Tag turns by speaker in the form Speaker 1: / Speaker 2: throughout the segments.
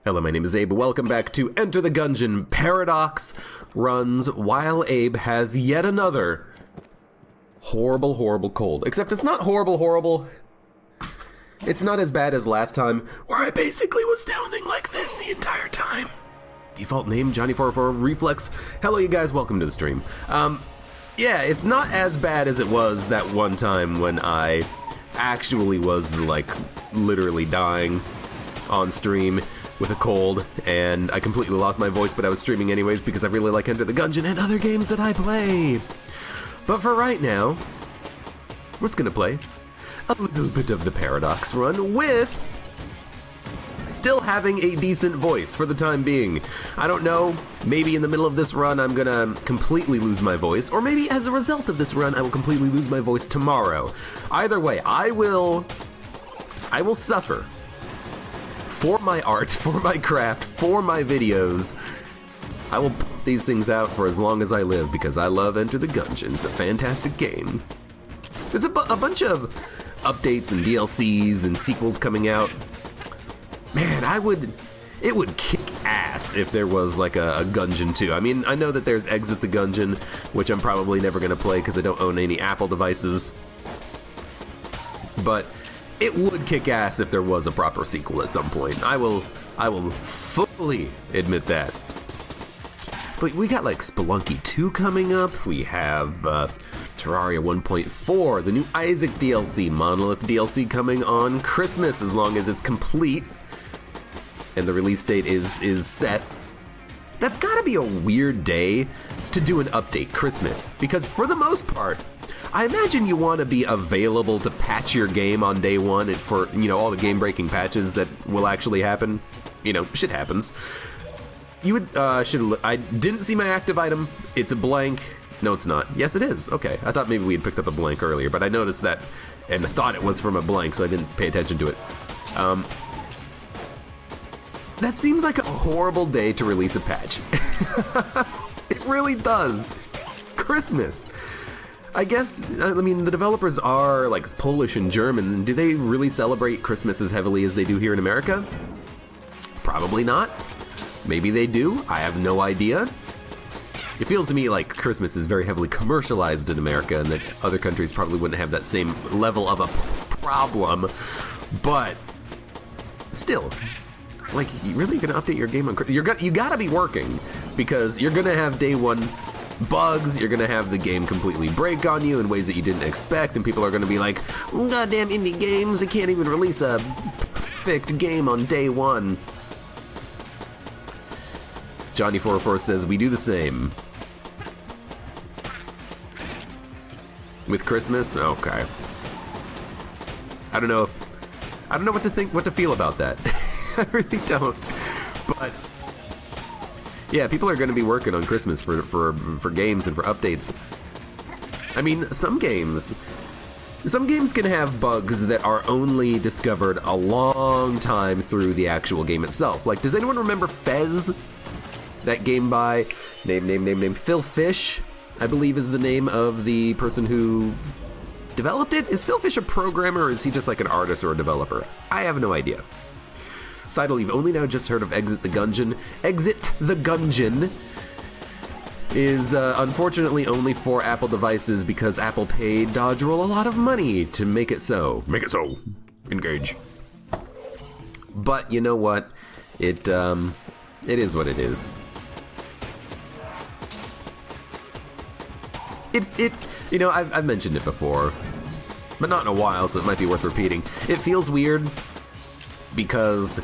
Speaker 1: Hello, my name is Abe. Welcome back to Enter the Gungeon. Paradox runs while Abe has yet another horrible cold. Except it's not horrible. It's not as bad as last time, where I basically was sounding like this the entire time. Default name, Johnny44 Reflex. Hello, you guys. Welcome to the stream. Yeah, it's not as bad as it was that one time when I actually was, like, literally dying on stream with a cold, and I completely lost my voice, but I was streaming anyways because I really like Enter the Gungeon and other games that I play. But for right now, we're just gonna play a little bit of the Paradox run with still having a decent voice for the time being. I don't know, maybe in the middle of this run I'm gonna completely lose my voice, or maybe as a result of this run I will completely lose my voice tomorrow. Either way, I will suffer for my art, for my craft, for my videos. I will put these things out for as long as I live because I love Enter the Gungeon. It's a fantastic game. There's a bunch of updates and DLCs and sequels coming out. Man, it would kick ass if there was like a Gungeon 2. I mean, I know that there's Exit the Gungeon, which I'm probably never going to play because I don't own any Apple devices. But it would kick ass if there was a proper sequel at some point. I will fully admit that. But we got like Spelunky 2 coming up. We have Terraria 1.4, the new Isaac DLC, Monolith DLC coming on Christmas as long as it's complete. And the release date is set. That's gotta be a weird day to do an update, Christmas. Because for the most part, I imagine you want to be available to patch your game on day one and for, you know, all the game-breaking patches that will actually happen. You know, shit happens. You would, I didn't see my active item. It's a blank. No, it's not. Yes, it is. Okay. I thought maybe we had picked up a blank earlier, but I noticed that and I thought it was from a blank, so I didn't pay attention to it. That seems like a horrible day to release a patch. It really does. Christmas. I guess, I mean, the developers are, like, Polish and German. Do they really celebrate Christmas as heavily as they do here in America? Probably not. Maybe they do. I have no idea. It feels to me like Christmas is very heavily commercialized in America and that other countries probably wouldn't have that same level of a problem. But still, like, you really gonna update your game on Christmas? You gotta be working because you're gonna have day one bugs, you're gonna have the game completely break on you in ways that you didn't expect, and people are gonna be like, goddamn indie games, they can't even release a perfect game on day one. Johnny44 says, we do the same. With Christmas? Okay. I don't know what to think, what to feel about that. I really don't. But yeah, people are going to be working on Christmas for games and for updates. I mean, some games can have bugs that are only discovered a long time through the actual game itself. Like, does anyone remember Fez? That game by name Phil Fish, I believe is the name of the person who developed it. Is Phil Fish a programmer or is he just like an artist or a developer? I have no idea. Seidel, you've only now just heard of Exit the Gungeon. Exit the Gungeon is unfortunately only for Apple devices because Apple paid Dodgerel a lot of money to make it so. Make it so. Engage. But you know what? It is what it is. You know, I've mentioned it before, but not in a while, so it might be worth repeating. It feels weird because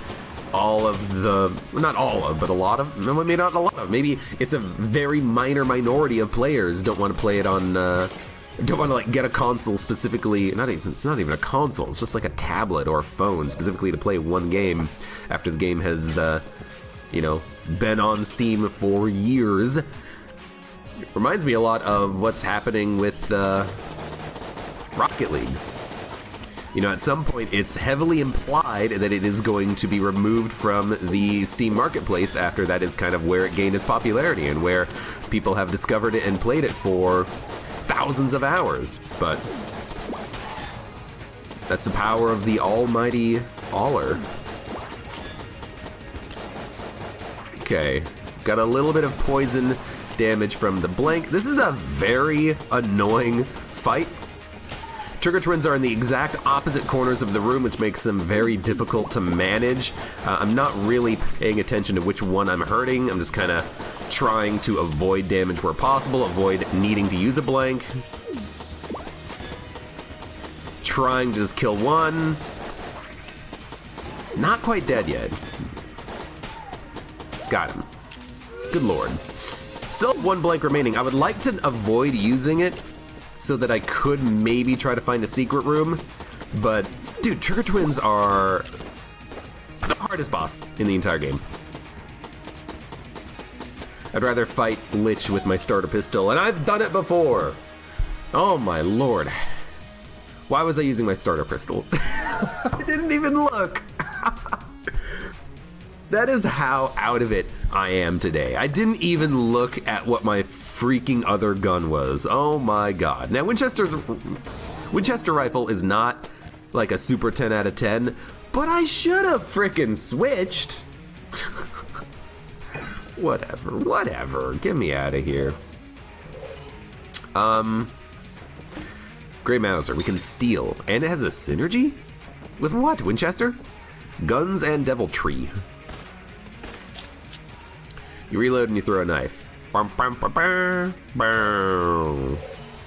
Speaker 1: all of the, not all of, but a lot of, maybe not a lot of, maybe it's a very minor minority of players don't want to play it on, don't want to like get a console specifically, it's not even a console, it's just like a tablet or a phone specifically to play one game after the game has, you know, been on Steam for years. It reminds me a lot of what's happening with Rocket League. You know, at some point, it's heavily implied that it is going to be removed from the Steam Marketplace after that is kind of where it gained its popularity and where people have discovered it and played it for thousands of hours. But that's the power of the almighty Aller. Okay. Got a little bit of poison damage from the blank. This is a very annoying fight. Trigger twins are in the exact opposite corners of the room, which makes them very difficult to manage. I'm not really paying attention to which one I'm hurting. I'm just kind of trying to avoid damage where possible, avoid needing to use a blank. Trying to just kill one. It's not quite dead yet. Got him. Good lord. Still have one blank remaining. I would like to avoid using it so that I could maybe try to find a secret room. But, dude, Trigger Twins are the hardest boss in the entire game. I'd rather fight Lich with my starter pistol, and I've done it before! Oh my lord. Why was I using my starter pistol? I didn't even look! That is how out of it I am today. I didn't even look at what my freaking other gun was. Oh my god. Now, Winchester rifle is not like a super 10 out of 10, but I should have frickin' switched. Whatever. Get me out of here. Grey Mauser, we can steal. And it has a synergy? With what, Winchester? Guns and Deviltry. You reload and you throw a knife. Oh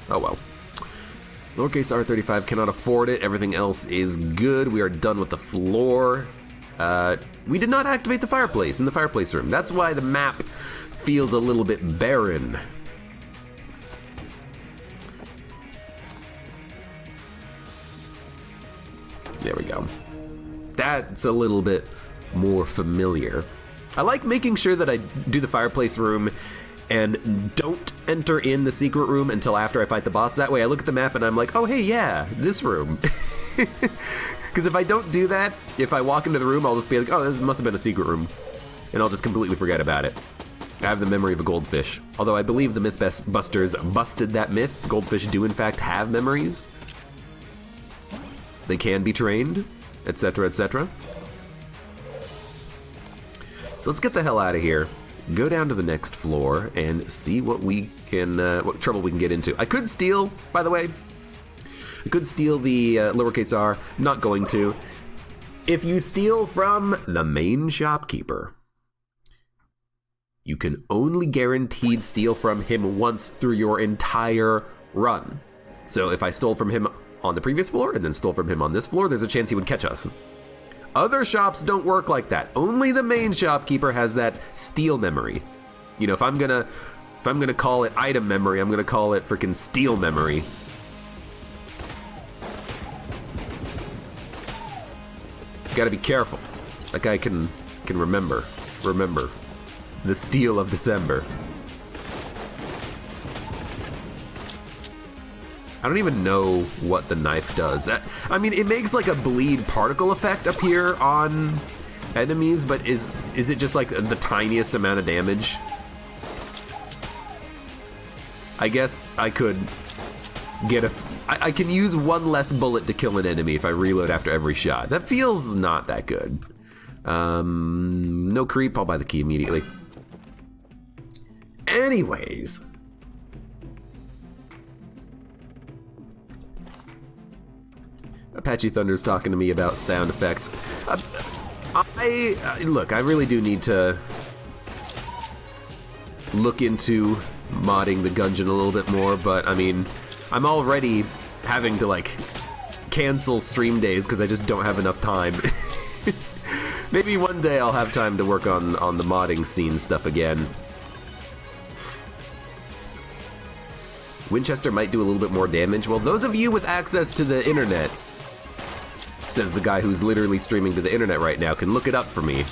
Speaker 1: well. Lowercase R35 cannot afford it. Everything else is good. We are done with the floor. We did not activate the fireplace in the fireplace room. That's why the map feels a little bit barren. There we go. That's a little bit more familiar. I like making sure that I do the fireplace room and don't enter in the secret room until after I fight the boss. That way I look at the map and I'm like, oh hey, yeah, this room. Because if I don't do that, if I walk into the room, I'll just be like, oh, this must have been a secret room. And I'll just completely forget about it. I have the memory of a goldfish. Although I believe the Mythbusters busted that myth. Goldfish do in fact have memories. They can be trained, etc., etc. So let's get the hell out of here. Go down to the next floor and see what we can, what trouble we can get into. I could steal, by the way. I could steal the lowercase r. I'm not going to. If you steal from the main shopkeeper, you can only guaranteed steal from him once through your entire run. So if I stole from him on the previous floor and then stole from him on this floor, there's a chance he would catch us. Other shops don't work like that. Only the main shopkeeper has that steal memory. You know, if I'm gonna call it item memory, I'm gonna call it freaking steal memory. Gotta be careful. That guy can remember the steal of December. I don't even know what the knife does. I mean, it makes like a bleed particle effect up here on enemies, but is it just like the tiniest amount of damage? I guess I could get I can use one less bullet to kill an enemy if I reload after every shot. That feels not that good. No creep, I'll buy the key immediately. Anyways. Apache Thunder's talking to me about sound effects. Look, I really do need to look into modding the Gungeon a little bit more, but I mean, I'm already having to like cancel stream days because I just don't have enough time. Maybe one day I'll have time to work on the modding scene stuff again. Winchester might do a little bit more damage. Well, those of you with access to the internet, says the guy who's literally streaming to the internet right now, can look it up for me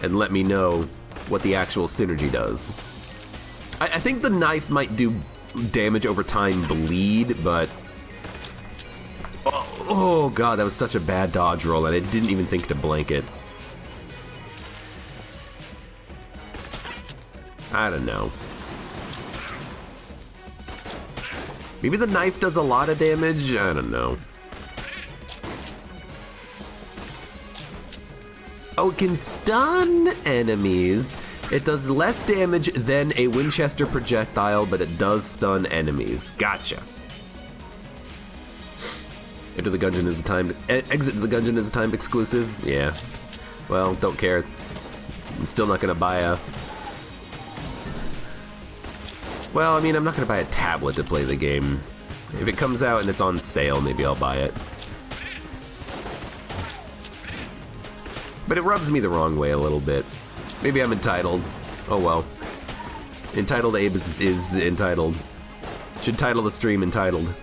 Speaker 1: and let me know what the actual synergy does. I think the knife might do damage over time bleed, but oh god, that was such a bad dodge roll and I didn't even think to blank it. I don't know. Maybe the knife does a lot of damage? I don't know. Oh, it can stun enemies It does less damage than a Winchester projectile, but it does stun enemies. Gotcha. Enter the Gungeon is a timed... Exit the Gungeon is a timed exclusive? Yeah. Well, don't care. I'm still not gonna buy a... Well, I mean, I'm not gonna buy a tablet to play the game. If it comes out and it's on sale, maybe I'll buy it. But it rubs me the wrong way a little bit. Maybe I'm entitled. Oh well. Entitled Abe is entitled. Should title the stream Entitled.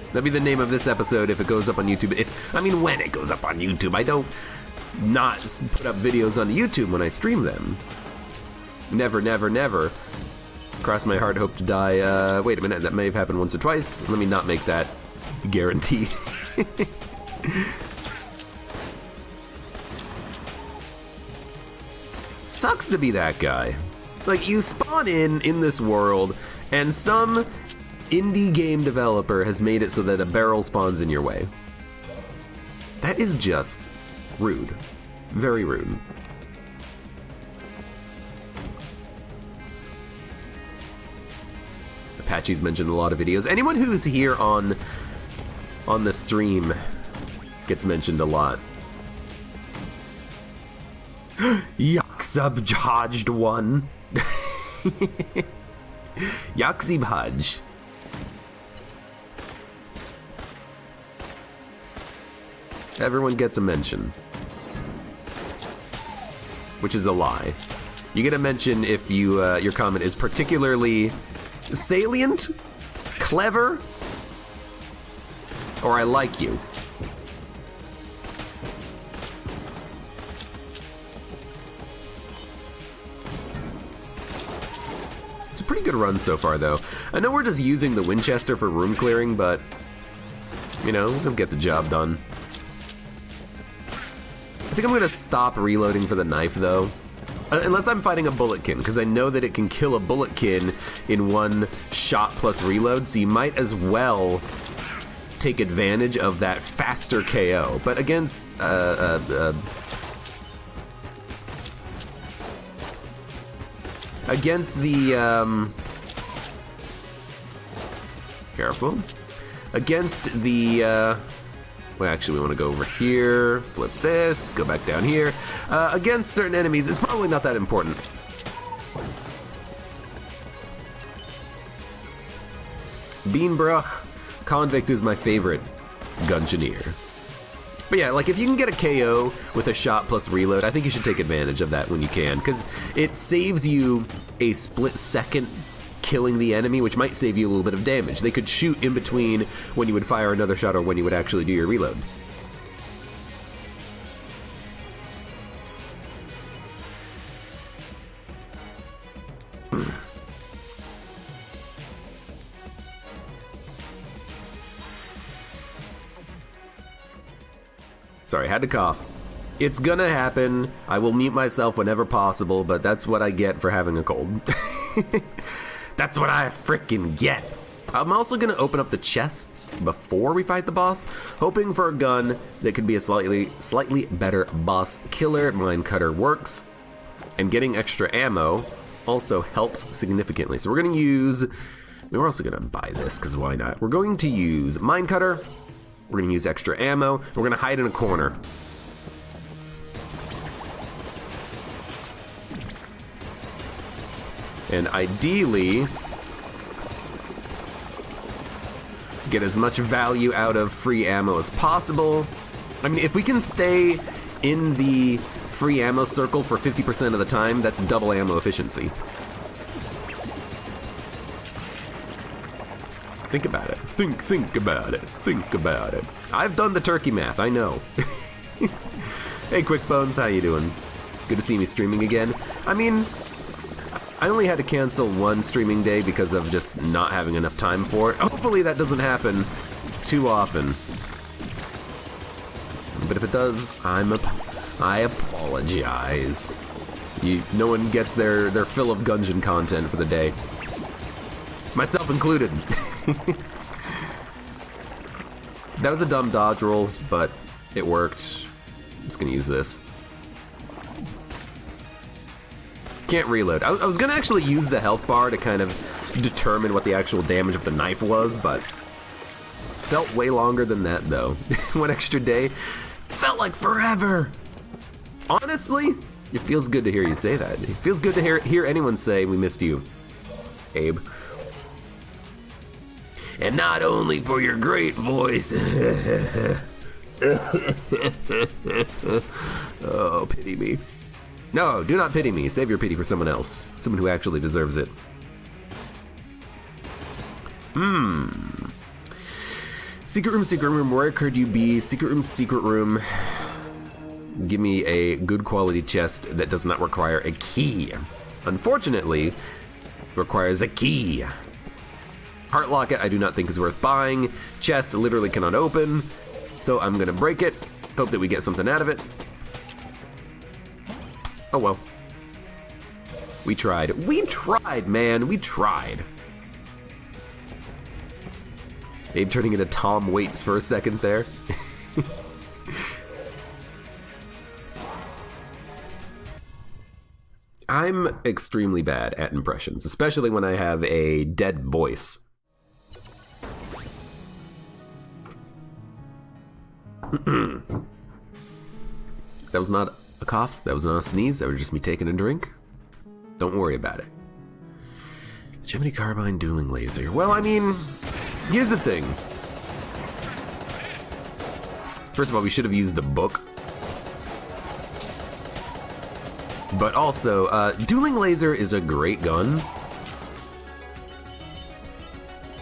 Speaker 1: That'd be the name of this episode if it goes up on YouTube. I mean, when it goes up on YouTube. I don't not put up videos on YouTube when I stream them. Never, never, never. Cross my heart, hope to die. Wait a minute, that may have happened once or twice. Let me not make that guarantee. Sucks to be that guy. Like, you spawn in this world, and some indie game developer has made it so that a barrel spawns in your way. That is just rude. Very rude. Apache's mentioned in a lot of videos. Anyone who's here on the stream gets mentioned a lot. Yuck-subjudged one. Yuck-zibhudge. Everyone gets a mention. Which is a lie. You get a mention if your comment is particularly salient, clever, or I like you. It's a pretty good run so far, though. I know we're just using the Winchester for room clearing, but, you know, they'll get the job done. I think I'm gonna stop reloading for the knife, though. Unless I'm fighting a Bulletkin, because I know that it can kill a Bulletkin in one shot plus reload, so you might as well take advantage of that faster KO. But against the careful, against the well, actually, we want to go over here, flip this, go back down here. Against certain enemies, it's probably not that important. Brrr, Convict is my favorite Gungeoneer. But yeah, like, if you can get a KO with a shot plus reload, I think you should take advantage of that when you can, because it saves you a split second killing the enemy, which might save you a little bit of damage. They could shoot in between when you would fire another shot or when you would actually do your reload. Sorry, had to cough. It's gonna happen. I will mute myself whenever possible, but that's what I get for having a cold. That's what I frickin' get. I'm also gonna open up the chests before we fight the boss, hoping for a gun that could be a slightly better boss killer. Mine cutter works, and getting extra ammo also helps significantly. So we're gonna use, we're also gonna buy this, because why not? We're going to use mine cutter, we're gonna use extra ammo, and we're gonna hide in a corner. And ideally, get as much value out of free ammo as possible. I mean, if we can stay in the free ammo circle for 50% of the time, that's double ammo efficiency. Think about it. Think about it. Think about it. I've done the turkey math, I know. Hey, Quickbones, how you doing? Good to see me streaming again. I mean, I only had to cancel one streaming day because of just not having enough time for it. Hopefully that doesn't happen too often. But if it does, I apologize. No one gets their fill of Gungeon content for the day. Myself included. That was a dumb dodge roll, but it worked. I'm just gonna use this. Can't reload. I was gonna actually use the health bar to kind of determine what the actual damage of the knife was, but felt way longer than that though. 1 extra day felt like forever. Honestly, it feels good to hear you say that. It feels good to hear anyone say we missed you, Abe. And not only for your great voice. Oh, pity me. No, do not pity me. Save your pity for someone else. Someone who actually deserves it. Secret room, where could you be? Secret room. Give me a good quality chest that does not require a key. Unfortunately, requires a key. Heart locket I do not think is worth buying. Chest literally cannot open. So I'm gonna break it. Hope that we get something out of it. Oh well. We tried. We tried, man. We tried. Abe turning into Tom Waits for a second there. I'm extremely bad at impressions, especially when I have a dead voice. That was not a cough, that was not a sneeze, that was just me taking a drink. Don't worry about it. Gemini Carbine dueling laser. Well, I mean, here's the thing. First of all, we should have used the book. But also, dueling laser is a great gun.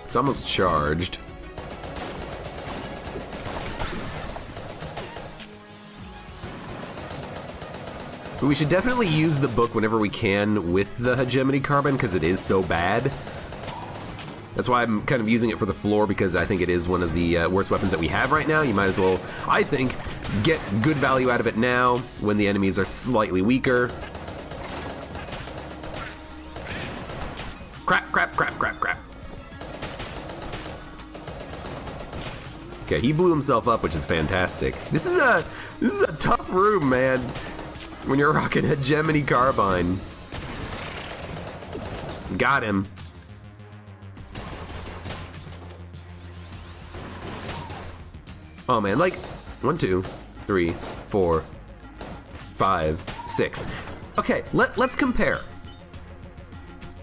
Speaker 1: It's almost charged. But we should definitely use the book whenever we can with the hegemony carbine because it is so bad. That's why I'm kind of using it for the floor, because I think it is one of the worst weapons that we have right now. You might as well, I think, get good value out of it now when the enemies are slightly weaker. Crap, crap, crap, crap, crap. Okay, he blew himself up, which is fantastic. This is a tough room, man. When you're rocking a hegemony carbine. Got him. Oh man, like 1, 2, 3, 4, 5, 6. Okay, let's compare.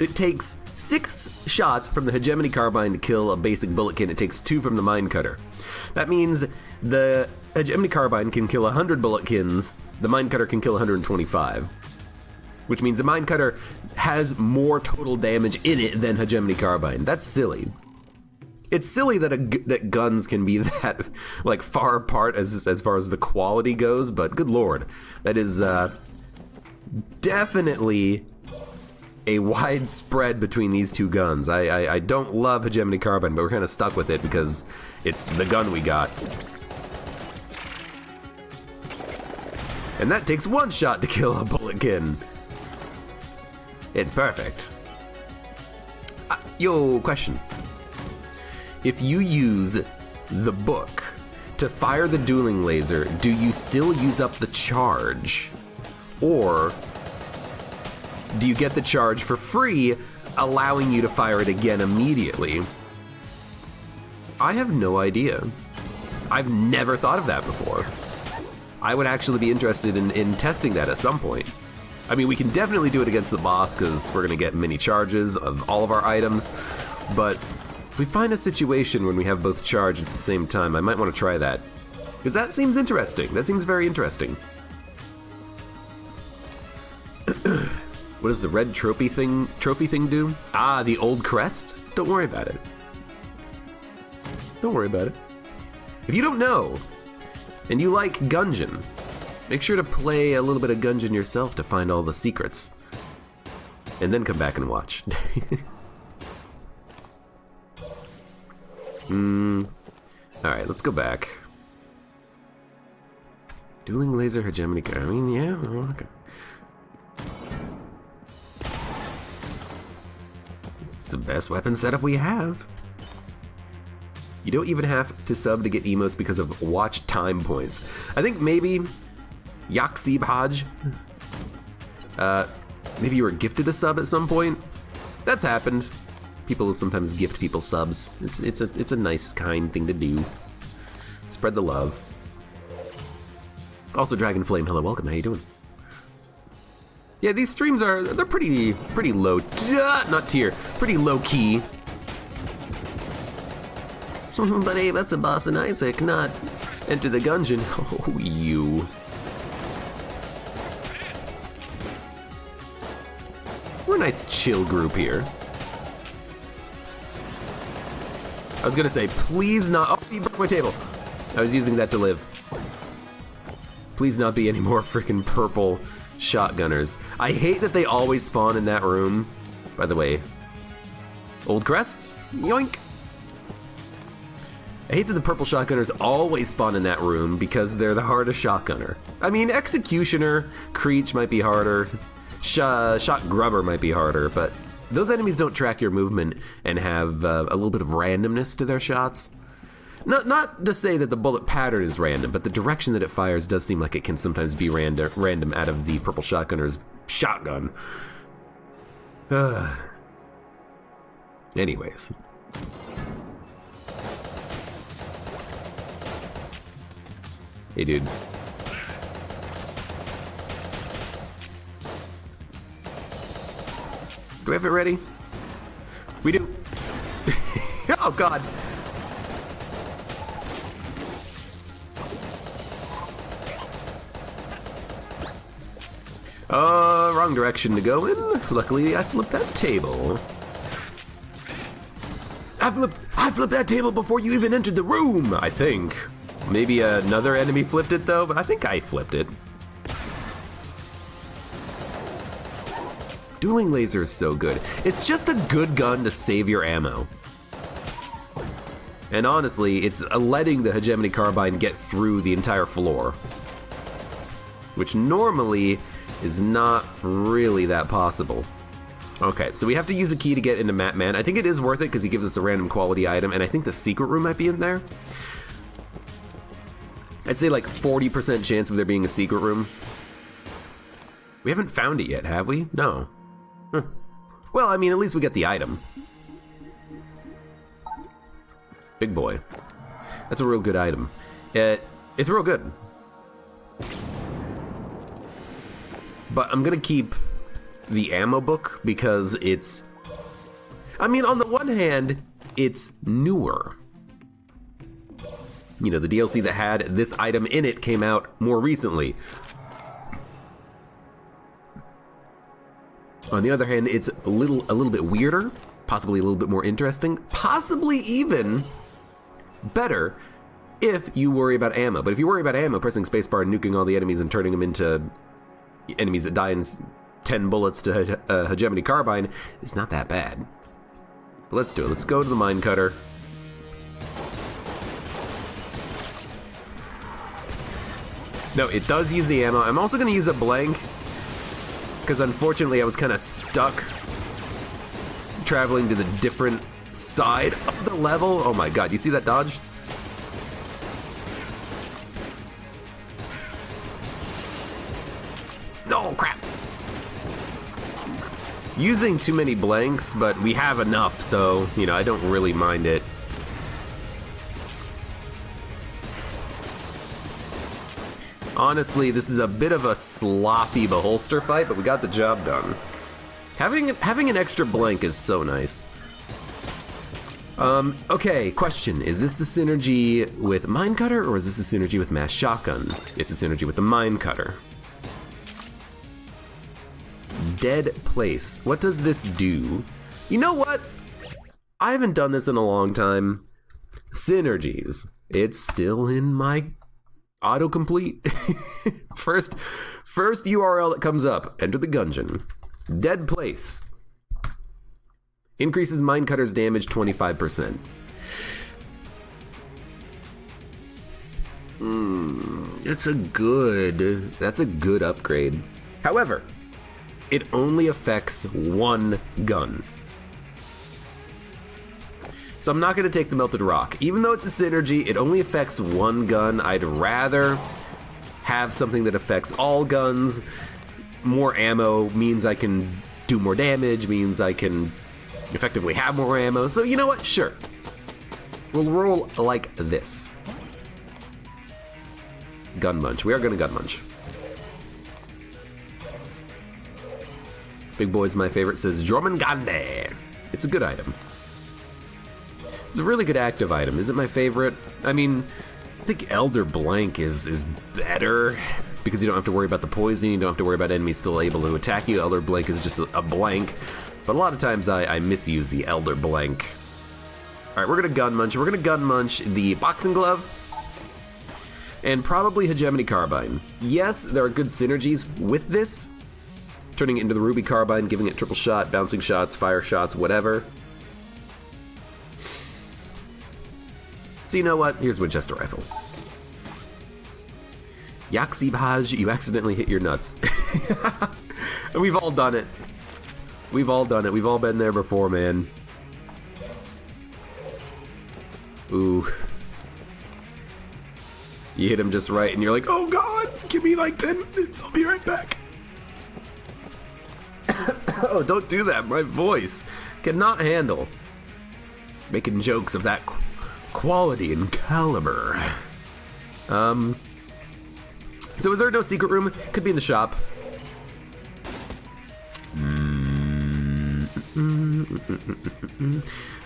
Speaker 1: It takes 6 shots from the hegemony carbine to kill a basic bulletkin. It takes 2 from the mine cutter. That means the hegemony carbine can kill 100 bulletkins. The mine cutter can kill 125. Which means the mine cutter has more total damage in it than hegemony carbine. That's silly. It's silly that that guns can be that like far apart as far as the quality goes, but good lord, that is definitely a wide spread between these two guns. I don't love hegemony carbine, but we're kind of stuck with it because it's the gun we got. And that takes 1 shot to kill a bulletkin. It's perfect. Yo, question. If you use the book to fire the dueling laser, do you still use up the charge? Or do you get the charge for free, allowing you to fire it again immediately? I have no idea. I've never thought of that before. I would actually be interested in testing that at some point. I mean, we can definitely do it against the boss because we're going to get mini charges of all of our items, but if we find a situation when we have both charged at the same time, I might want to try that. Because that seems interesting. That seems very interesting. What does the red trophy thing do? Ah, the old crest? Don't worry about it. Don't worry about it. If you don't know, and you like Gungeon, make sure to play a little bit of Gungeon yourself to find all the secrets. And then come back and watch. Alright, let's go back. Dueling laser hegemony. I mean, yeah, okay. It's the best weapon setup we have. You don't even have to sub to get emotes because of watch time points. I think maybe Yaksib Haj Maybe you were gifted a sub at some point. That's happened. People sometimes gift people subs. It's a nice, kind thing to do. Spread the love. Also, Dragon Flame, hello, welcome. How you doing? Yeah, these streams they're pretty low, not tier, pretty low key. But hey, that's a boss in Isaac, not Enter the Gungeon. Oh, you. We're a nice chill group here. I was gonna say, please not. Oh, you broke my table. I was using that to live. Please not be any more freaking purple shotgunners. I hate that they always spawn in that room. By the way, old crests, yoink. I hate that the purple shotgunners always spawn in that room because they're the hardest shotgunner. I mean, Executioner, Creech might be harder, Shot Grubber might be harder, but those enemies don't track your movement and have a little bit of randomness to their shots. Not to say that the bullet pattern is random, but the direction that it fires does seem like it can sometimes be random out of the purple shotgunner's shotgun. Anyways. Hey, dude. Do we have it ready? We do. Oh, God. Wrong direction to go in. Luckily, I flipped that table. I flipped that table before you even entered the room, I think. Maybe another enemy flipped it, though, but I think I flipped it. Dueling laser is so good. It's just a good gun to save your ammo. And honestly, it's letting the hegemony carbine get through the entire floor, which normally is not really that possible. Okay, so we have to use a key to get into Man. I think it is worth it because he gives us a random quality item, and I think the secret room might be in there. I'd say like 40% chance of there being a secret room. We haven't found it yet, have we? No. Huh. Well, I mean, at least we got the item. Big boy. That's a real good item. It's real good. But I'm gonna keep the ammo book because it's... I mean, on the one hand, it's newer. You know, the DLC that had this item in it came out more recently. On the other hand, it's a little bit weirder, possibly a little bit more interesting, possibly even better if you worry about ammo. But if you worry about ammo, pressing spacebar and nuking all the enemies and turning them into enemies that die in 10 bullets to hegemony carbine is not that bad. But let's do it. Let's go to the mine cutter. No, it does use the ammo. I'm also going to use a blank because unfortunately I was kind of stuck traveling to the different side of the level. Oh my god, you see that dodge? No, crap. Using too many blanks, but we have enough, so, you know, I don't really mind it. Honestly, this is a bit of a sloppy beholster fight, but we got the job done. Having an extra blank is so nice. Okay, question. Is this the synergy with Mine Cutter, or is this the synergy with Mass Shotgun? It's the synergy with the Mine Cutter. Dead Place. What does this do? You know what? I haven't done this in a long time. Synergies. It's still in my autocomplete. First URL that comes up. Enter the Gungeon. Dead Place. Increases Minecutter's damage 25%. That's a good upgrade. However, it only affects one gun. So I'm not going to take the Melted Rock. Even though it's a synergy, it only affects one gun. I'd rather have something that affects all guns. more ammo means I can do more damage, means I can effectively have more ammo. So you know what? Sure. We'll roll like this. Gun munch. We are going to gun munch. Big Boy's my favorite, says Jormungandr. It's a good item. It's a really good active item. Is it my favorite? I mean, I think Elder Blank is better because you don't have to worry about the poison, you don't have to worry about enemies still able to attack you. Elder Blank is just a blank. But a lot of times I misuse the Elder Blank. Alright, we're gonna gun munch. We're gonna gun munch the boxing glove. And probably Hegemony Carbine. Yes, there are good synergies with this. Turning it into the Ruby Carbine, giving it triple shot, bouncing shots, fire shots, whatever. So you know what? Here's Winchester Rifle. Yaxi Baj, you accidentally hit your nuts. We've all done it. We've all done it. We've all been there before, man. Ooh. You hit him just right, and you're like, oh god, give me like 10 minutes, I'll be right back. Oh, don't do that, my voice cannot handle making jokes of that quality and caliber. So is there no secret room? Could be in the shop.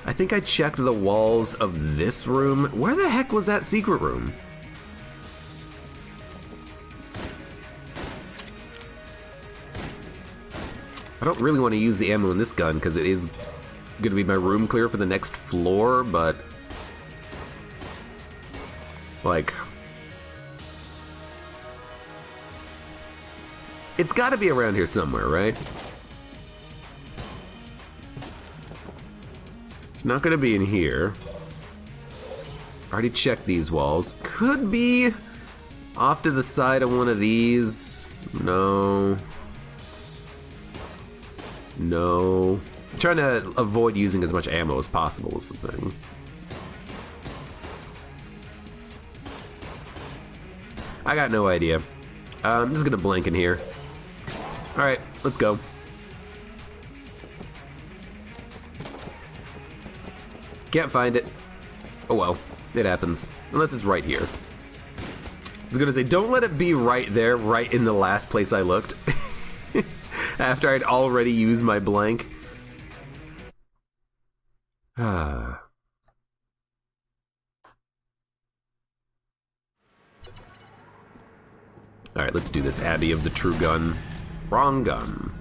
Speaker 1: I think I checked the walls of this room. Where the heck was that secret room? I don't really want to use the ammo in this gun because it is going to be my room clear for the next floor, but like it's got to be around here somewhere, right? It's not going to be in here. Already checked these walls. Could be off to the side of one of these. No. No. I'm trying to avoid using as much ammo as possible is the thing. I got no idea. I'm just gonna blank in here. Alright, let's go. Can't find it. Oh well, it happens. Unless it's right here. I was gonna say, don't let it be right there, right in the last place I looked. After I'd already used my blank. Alright, let's do this. Abbey of the True Gun. Wrong gun.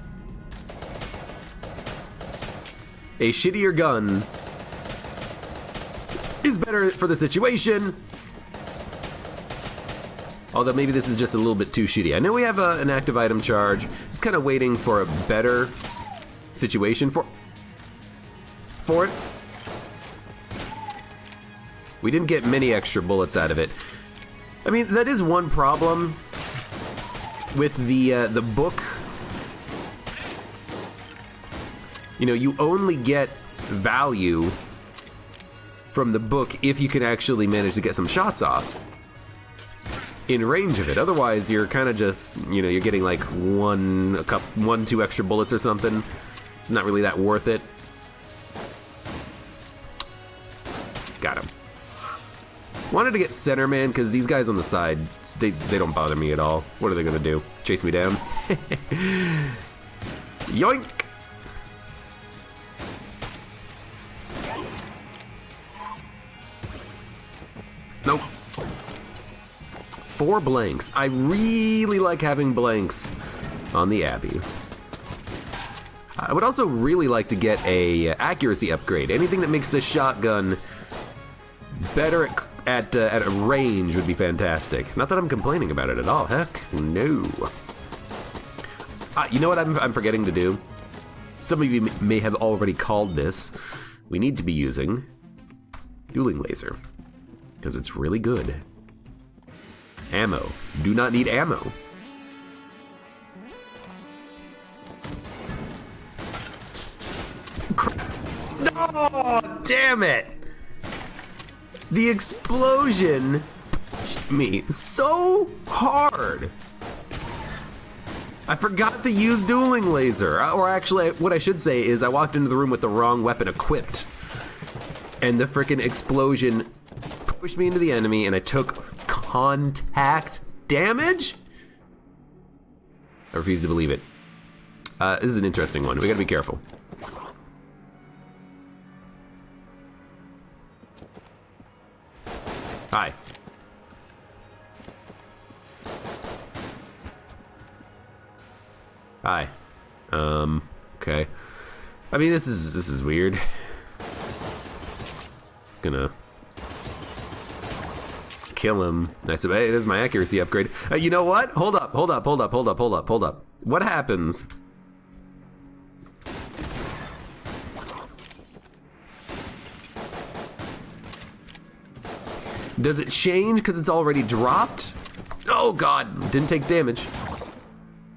Speaker 1: A shittier gun is better for the situation. Although maybe this is just a little bit too shitty. I know we have an active item charge. Just kind of waiting for a better situation for it. We didn't get many extra bullets out of it. I mean, that is one problem with the book. You know, you only get value from the book if you can actually manage to get some shots off in range of it. Otherwise, you're kind of just, you know, you're getting like two extra bullets or something. It's not really that worth it. Got him. Wanted to get center man because these guys on the side, they don't bother me at all. What are they gonna do? Chase me down? Yoink! Nope. 4 blanks. I really like having blanks on the Abbey. I would also really like to get a accuracy upgrade. Anything that makes the shotgun better at a range would be fantastic. Not that I'm complaining about it at all. Heck, no. You know what I'm forgetting to do? Some of you may have already called this. We need to be using dueling laser because it's really good. Ammo. Do not need ammo. Oh, damn it! The explosion pushed me so hard. I forgot to use dueling laser. Or actually, what I should say is I walked into the room with the wrong weapon equipped. And the frickin' explosion pushed me into the enemy and I took contact damage? I refuse to believe it. This is an interesting one. We gotta be careful. Hi. Hi. Okay. I mean, this is weird. It's gonna kill him. I said, hey, this is my accuracy upgrade. You know what? Hold up. What happens? Does it change because it's already dropped? Oh god, didn't take damage.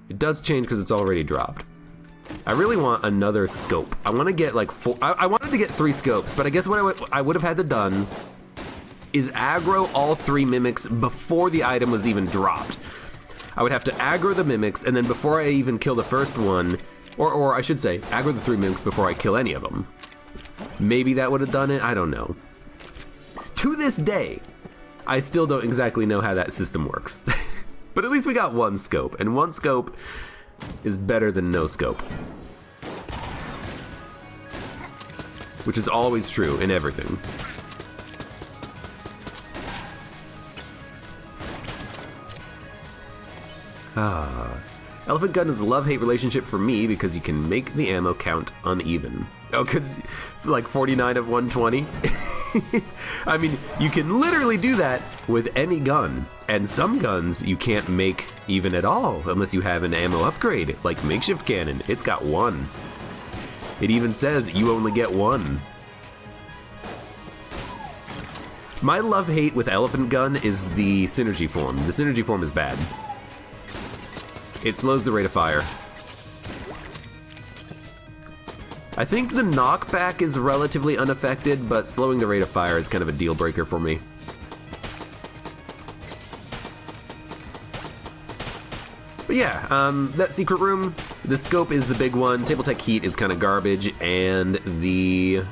Speaker 1: It does change because it's already dropped. I really want another scope. I want to get like four. I wanted to get 3 scopes, but I guess what I would have had to done is aggro all 3 mimics before the item was even dropped. I would have to aggro the mimics, and then before I even kill the first one, or I should say, aggro the 3 mimics before I kill any of them. Maybe that would have done it. I don't know. To this day, I still don't exactly know how that system works. But at least we got 1 scope, and 1 scope is better than no scope. Which is always true in everything. Elephant gun is a love-hate relationship for me because you can make the ammo count uneven. Oh, because like 49 of 120? I mean, you can literally do that with any gun. And some guns you can't make even at all unless you have an ammo upgrade, like makeshift cannon. It's got 1. It even says you only get 1. My love-hate with elephant gun is the synergy form. The synergy form is bad. It slows the rate of fire. I think the knockback is relatively unaffected, but slowing the rate of fire is kind of a deal breaker for me. But yeah, that secret room, the scope is the big one, table tech heat is kind of garbage, and the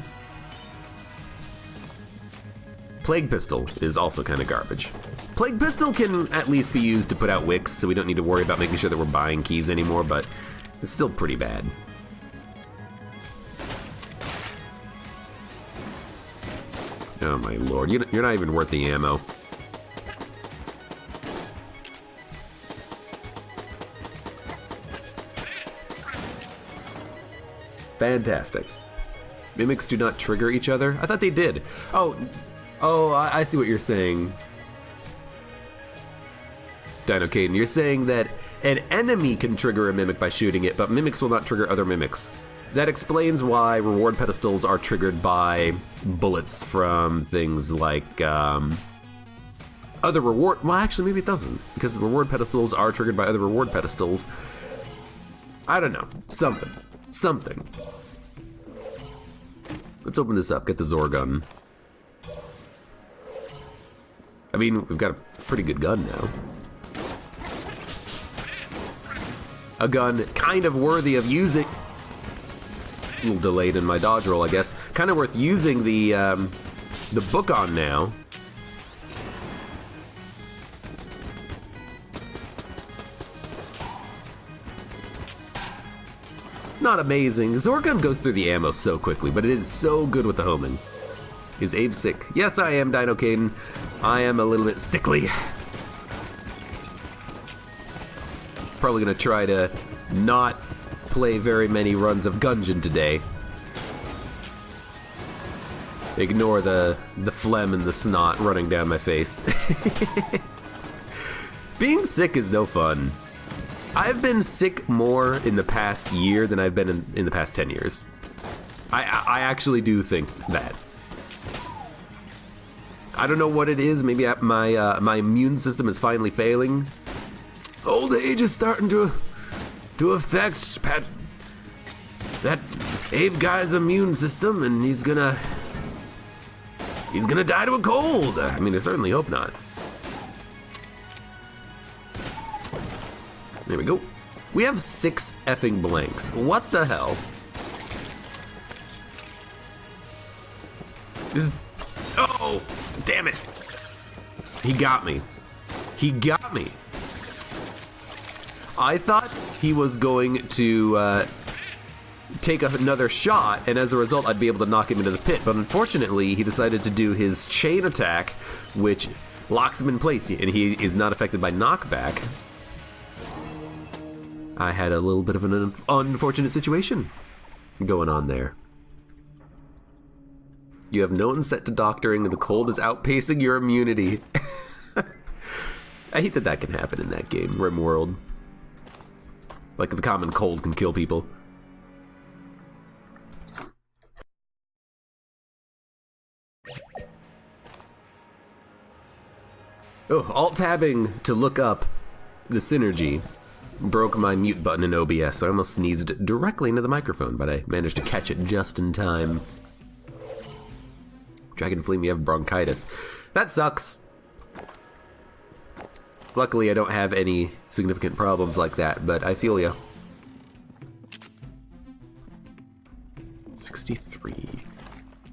Speaker 1: plague pistol is also kind of garbage. Plague pistol can at least be used to put out wicks, so we don't need to worry about making sure that we're buying keys anymore, but it's still pretty bad. Oh my lord, you're not even worth the ammo. Fantastic. Mimics do not trigger each other? I thought they did. Oh, I see what you're saying. Dino Caden, you're saying that an enemy can trigger a mimic by shooting it, but mimics will not trigger other mimics. That explains why reward pedestals are triggered by bullets from things like other reward. Well, actually, maybe it doesn't, because reward pedestals are triggered by other reward pedestals. I don't know. Something. Let's open this up. Get the Zor gun. I mean, we've got a pretty good gun now. A gun kind of worthy of using. A little delayed in my dodge roll, I guess. Kind of worth using the book on now. Not amazing. Zorgun goes through the ammo so quickly, but it is so good with the homing. Is Abe sick? Yes, I am, Dino Caden. I am a little bit sickly. Probably gonna try to not play very many runs of Gungeon today. Ignore the phlegm and the snot running down my face. Being sick is no fun. I've been sick more in the past year than I've been in the past 10 years. I actually do think that. I don't know what it is. Maybe my immune system is finally failing. Old age is starting to affect that Abe guy's immune system, and he's gonna die to a cold. I mean, I certainly hope not. There we go. We have 6 effing blanks. What the hell? This is... Oh! Damn it! He got me. He got me. I thought he was going to take another shot, and as a result, I'd be able to knock him into the pit. But unfortunately, he decided to do his chain attack, which locks him in place, and he is not affected by knockback. I had a little bit of an unfortunate situation going on there. You have no one set to doctoring, and the cold is outpacing your immunity. I hate that that can happen in that game, RimWorld. Like, the common cold can kill people. Oh, alt-tabbing to look up the synergy broke my mute button in OBS. I almost sneezed directly into the microphone, but I managed to catch it just in time. Dragonflea, you have bronchitis. That sucks. Luckily, I don't have any significant problems like that, but I feel ya. 63.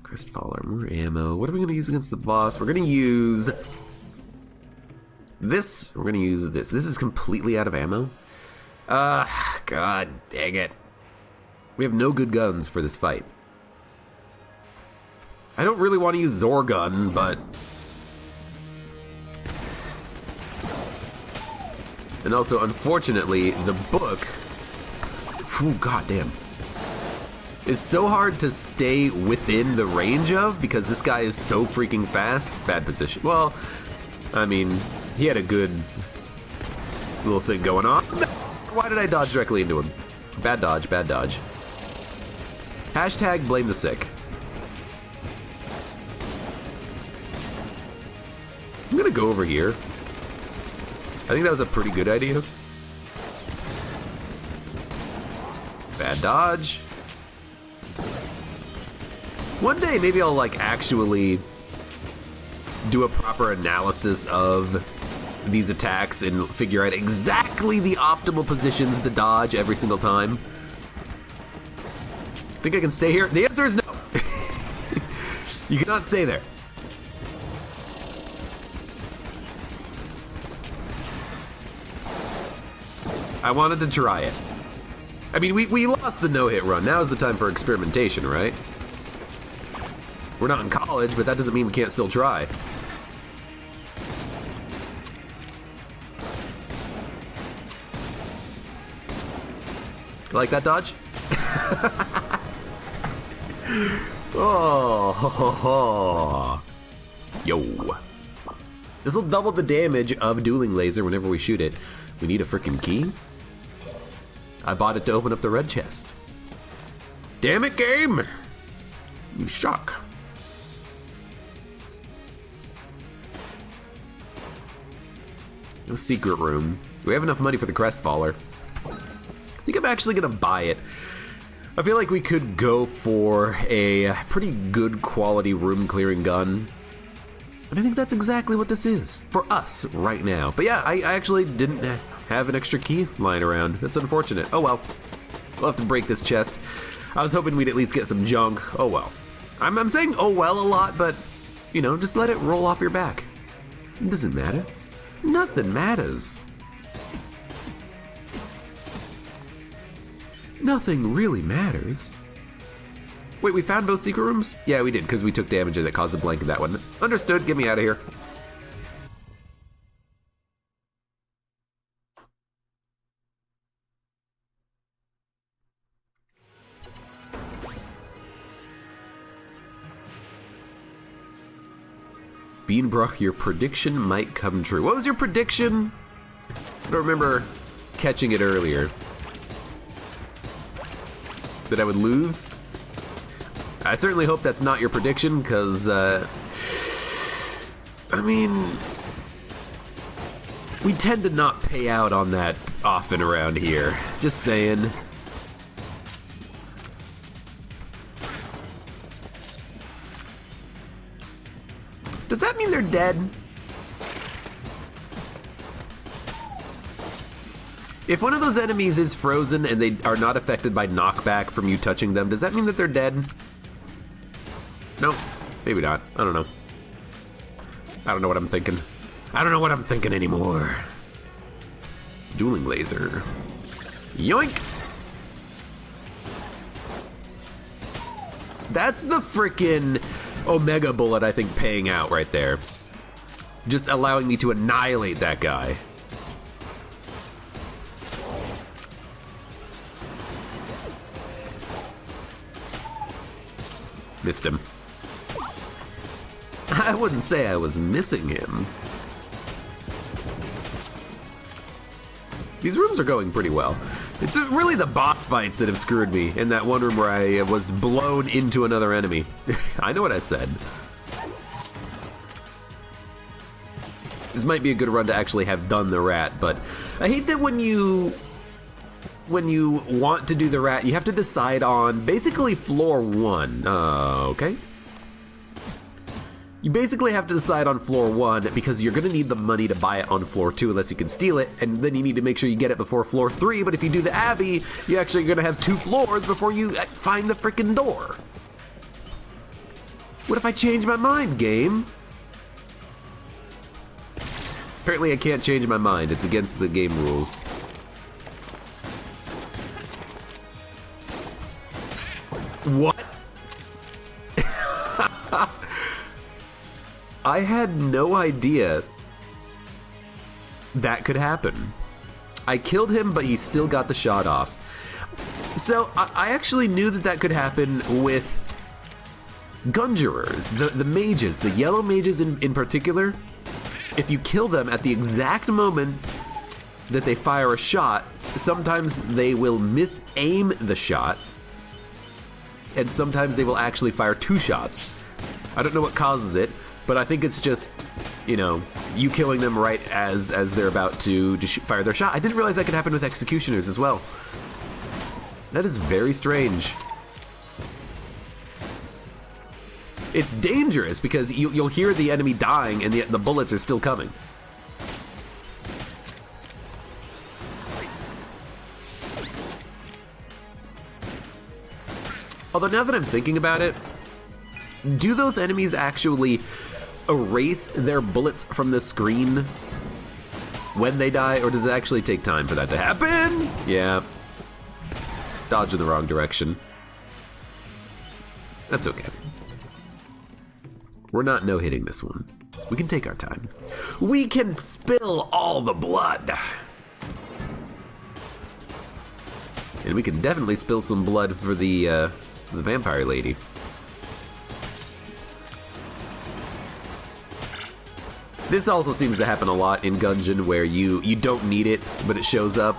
Speaker 1: Crestfall armor, ammo. What are we going to use against the boss? We're going to use this. We're going to use this. This is completely out of ammo. God dang it. We have no good guns for this fight. I don't really want to use Zorgun, but... And also, unfortunately, the book... Ooh, goddamn. Is so hard to stay within the range of, because this guy is so freaking fast. Bad position. Well, I mean, he had a good little thing going on. Why did I dodge directly into him? Bad dodge, bad dodge. Hashtag blame the sick. I'm gonna go over here. I think that was a pretty good idea. Bad dodge. One day, maybe I'll, like, actually do a proper analysis of these attacks and figure out exactly the optimal positions to dodge every single time. Think I can stay here? The answer is no. You cannot stay there. I wanted to try it. I mean, we lost the no-hit run. Now is the time for experimentation, right? We're not in college, but that doesn't mean we can't still try. Like that dodge? Oh, ho, ho, ho. Yo. This will double the damage of Dueling Laser whenever we shoot it. We need a freaking key? I bought it to open up the red chest. Damn it, game! You suck. No secret room. Do we have enough money for the Crestfaller? I think I'm actually gonna buy it. I feel like we could go for a pretty good quality room clearing gun. And I think that's exactly what this is for us right now. But yeah, I actually didn't have an extra key lying around. That's unfortunate. Oh well. We'll have to break this chest. I was hoping we'd at least get some junk. Oh well. I'm saying oh well a lot, but, you know, just let it roll off your back. It doesn't matter. Nothing matters. Nothing really matters. Wait, we found both secret rooms? Yeah, we did, because we took damage and it caused a blank in that one. Understood, get me out of here. Beanbrook, your prediction might come true. What was your prediction? I don't remember catching it earlier. That I would lose? I certainly hope that's not your prediction, because, I mean, we tend to not pay out on that often around here. Just saying. Does that mean they're dead? If one of those enemies is frozen and they are not affected by knockback from you touching them, does that mean that they're dead? No, maybe not. I don't know. I don't know what I'm thinking. I don't know what I'm thinking anymore. Dueling laser. Yoink! That's the frickin' Omega Bullet, I think, paying out right there. Just allowing me to annihilate that guy. Missed him. I wouldn't say I was missing him. These rooms are going pretty well. It's really the boss fights that have screwed me in that one room where I was blown into another enemy. I know what I said. This might be a good run to actually have done the rat, but I hate that when you want to do the rat, you have to decide on basically floor 1. Okay. You basically have to decide on floor 1 because you're going to need the money to buy it on floor 2 unless you can steal it, and then you need to make sure you get it before floor 3, but if you do the Abbey, you're actually going to have 2 floors before you find the frickin' door. What if I change my mind, game? Apparently I can't change my mind. It's against the game rules. What? I had no idea that could happen. I killed him, but he still got the shot off. So I actually knew that that could happen with Gungerers, the mages, the yellow mages in particular. If you kill them at the exact moment that they fire a shot, sometimes they will misaim the shot, and sometimes they will actually fire 2 shots. I don't know what causes it, but I think it's just, you know, you killing them right as they're about to fire their shot. I didn't realize that could happen with executioners as well. That is very strange. It's dangerous because you'll hear the enemy dying and the bullets are still coming. Although now that I'm thinking about it, do those enemies actually erase their bullets from the screen when they die, or does it actually take time for that to happen? Yeah. Dodge in the wrong direction. That's okay. We're not no-hitting this one. We can take our time. We can spill all the blood. And we can definitely spill some blood for the vampire lady. This also seems to happen a lot in Gungeon, where you don't need it, but it shows up.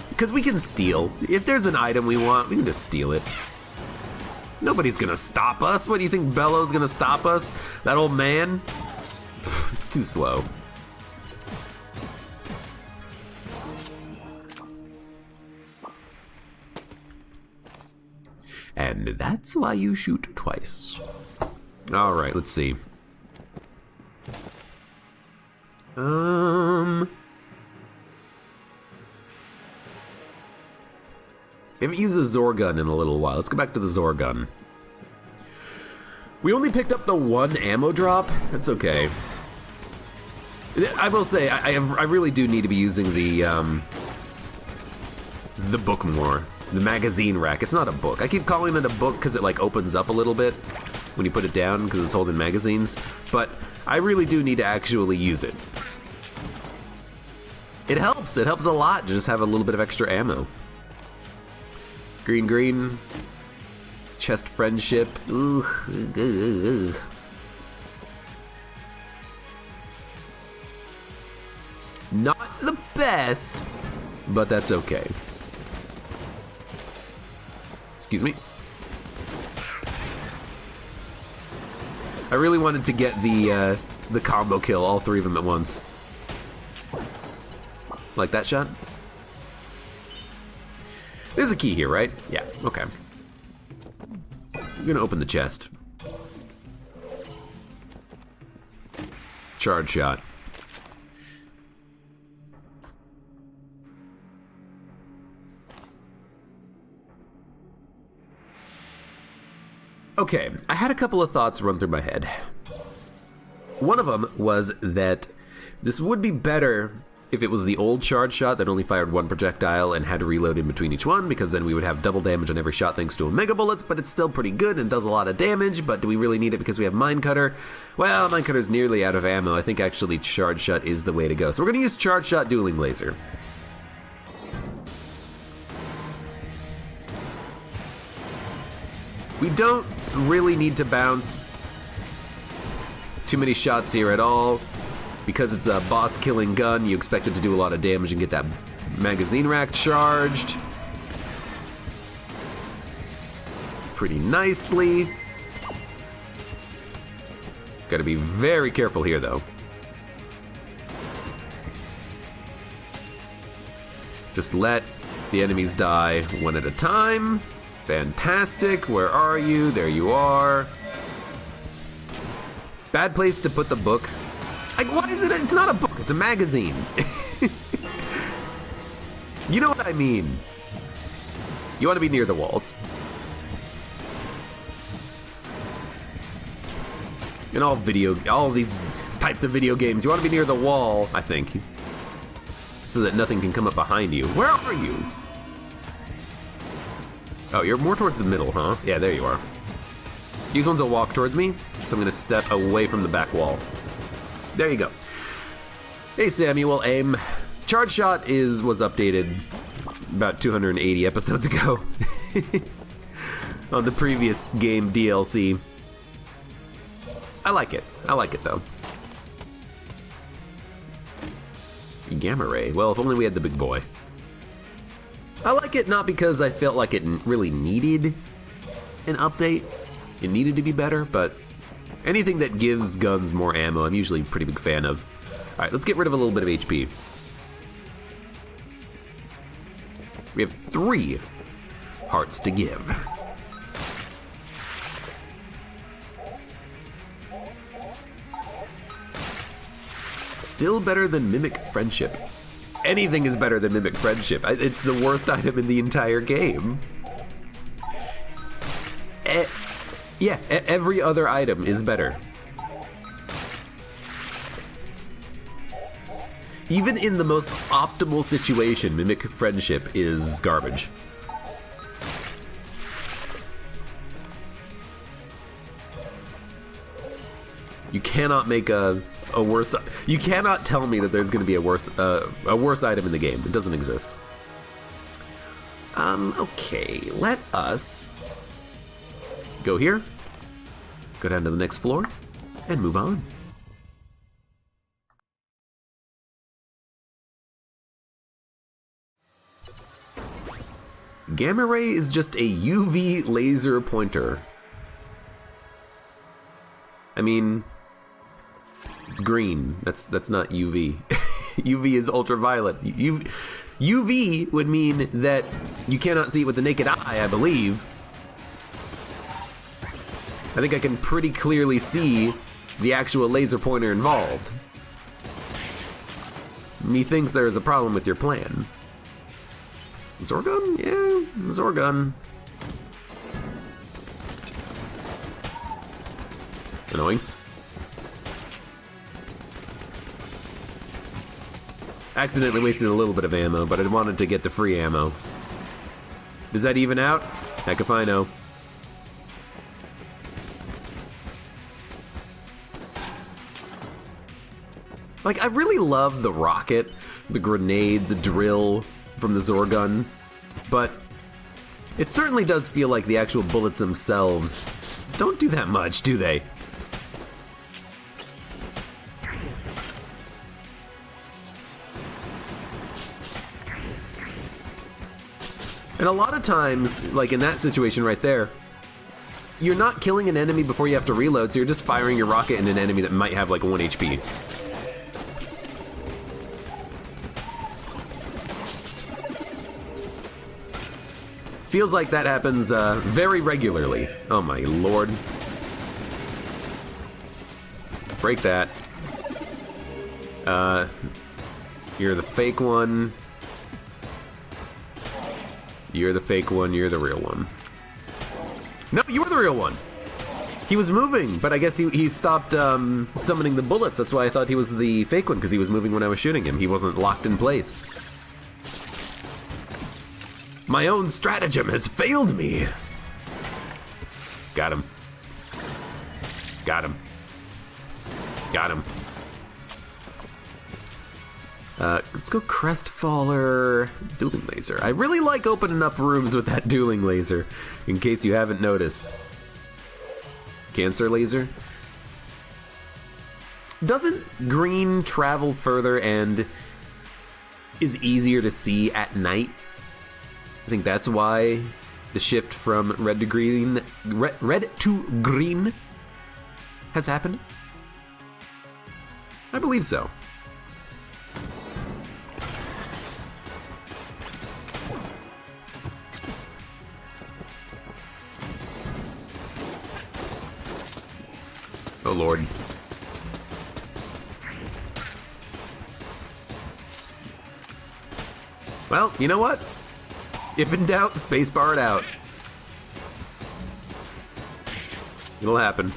Speaker 1: Because we can steal. If there's an item we want, we can just steal it. Nobody's gonna stop us. What do you think, Bello's gonna stop us? That old man? Too slow. And that's why you shoot twice. Alright, let's see. I haven't used the Zorgun in a little while. Let's go back to the Zorgun. We only picked up the 1 ammo drop. That's okay. I will say, I really do need to be using the book more. The magazine rack. It's not a book. I keep calling it a book because it like opens up a little bit when you put it down because it's holding magazines. But I really do need to actually use it. It helps. It helps a lot to just have a little bit of extra ammo. Green, green. Chest friendship. Ooh. Not the best, but that's okay. Excuse me. I really wanted to get the combo kill, all 3 of them at once. Like that shot? There's a key here, right? Yeah, okay. I'm gonna open the chest. Charge shot. Okay, I had a couple of thoughts run through my head. One of them was that this would be better if it was the old charge shot that only fired one projectile and had to reload in between each one, because then we would have double damage on every shot thanks to Omega Bullets, but it's still pretty good and does a lot of damage, but do we really need it because we have Minecutter? Well, Minecutter's nearly out of ammo. I think actually charge shot is the way to go. So we're going to use charge shot dueling laser. We don't really need to bounce too many shots here at all. Because it's a boss-killing gun, you expect it to do a lot of damage and get that magazine rack charged pretty nicely. Gotta be very careful here, though. Just let the enemies die one at a time. Fantastic. Where are you? There you are. Bad place to put the book. Like, why is it? It's not a book, it's a magazine. You know what I mean. You want to be near the walls. In all these types of video games, you want to be near the wall, I think. So that nothing can come up behind you. Where are you? Oh, you're more towards the middle, huh? Yeah, there you are. These ones will walk towards me, so I'm going to step away from the back wall. There you go. Hey Samuel, aim. Charge shot was updated about 280 episodes ago on the previous game DLC. I like it. I like it though. Gamma ray. Well, if only we had the big boy. I like it not because I felt like it really needed an update. It needed to be better, but anything that gives guns more ammo, I'm usually a pretty big fan of. Alright, let's get rid of a little bit of HP. We have 3 hearts to give. Still better than Mimic Friendship. Anything is better than Mimic Friendship. It's the worst item in the entire game. Yeah, every other item is better. Even in the most optimal situation, Mimic Friendship is garbage. You cannot make a worse... You cannot tell me that there's going to be a worse item in the game. It doesn't exist. Okay, let us go here. Go down to the next floor, and move on. Gamma ray is just a UV laser pointer. I mean, it's green. That's not UV. UV is ultraviolet. UV would mean that you cannot see it with the naked eye, I believe. I think I can pretty clearly see the actual laser pointer involved. Methinks there is a problem with your plan. Zorgun? Yeah, Zorgun. Annoying. Accidentally wasted a little bit of ammo, but I wanted to get the free ammo. Does that even out? Heck if I know. Like, I really love the rocket, the grenade, the drill from the Zorgun, but it certainly does feel like the actual bullets themselves don't do that much, do they? And a lot of times, like in that situation right there, you're not killing an enemy before you have to reload, so you're just firing your rocket in an enemy that might have like 1 HP. Feels like that happens very regularly. Oh my lord. Break that. You're the fake one. You're the fake one, you're the real one. No, you're the real one. He was moving, but I guess he stopped summoning the bullets. That's why I thought he was the fake one, because he was moving when I was shooting him. He wasn't locked in place. My own stratagem has failed me. Got him. Got him. Got him. Let's go Crestfaller dueling laser. I really like opening up rooms with that dueling laser, in case you haven't noticed. Cancer laser. Doesn't green travel further and is easier to see at night? I think that's why the shift from red to green has happened. I believe so. Oh Lord. Well, you know what? If in doubt, spacebar it out. It'll happen.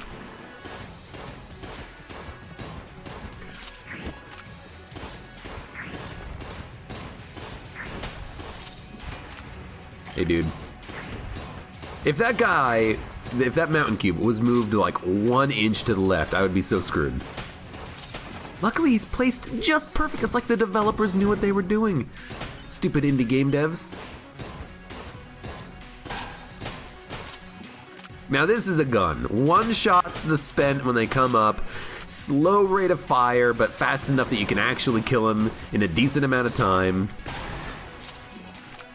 Speaker 1: Hey, dude. If that mountain cube was moved like 1 inch to the left, I would be so screwed. Luckily, he's placed just perfect. It's like the developers knew what they were doing. Stupid indie game devs. Now this is a gun. 1 shot's the spent when they come up. Slow rate of fire, but fast enough that you can actually kill him in a decent amount of time.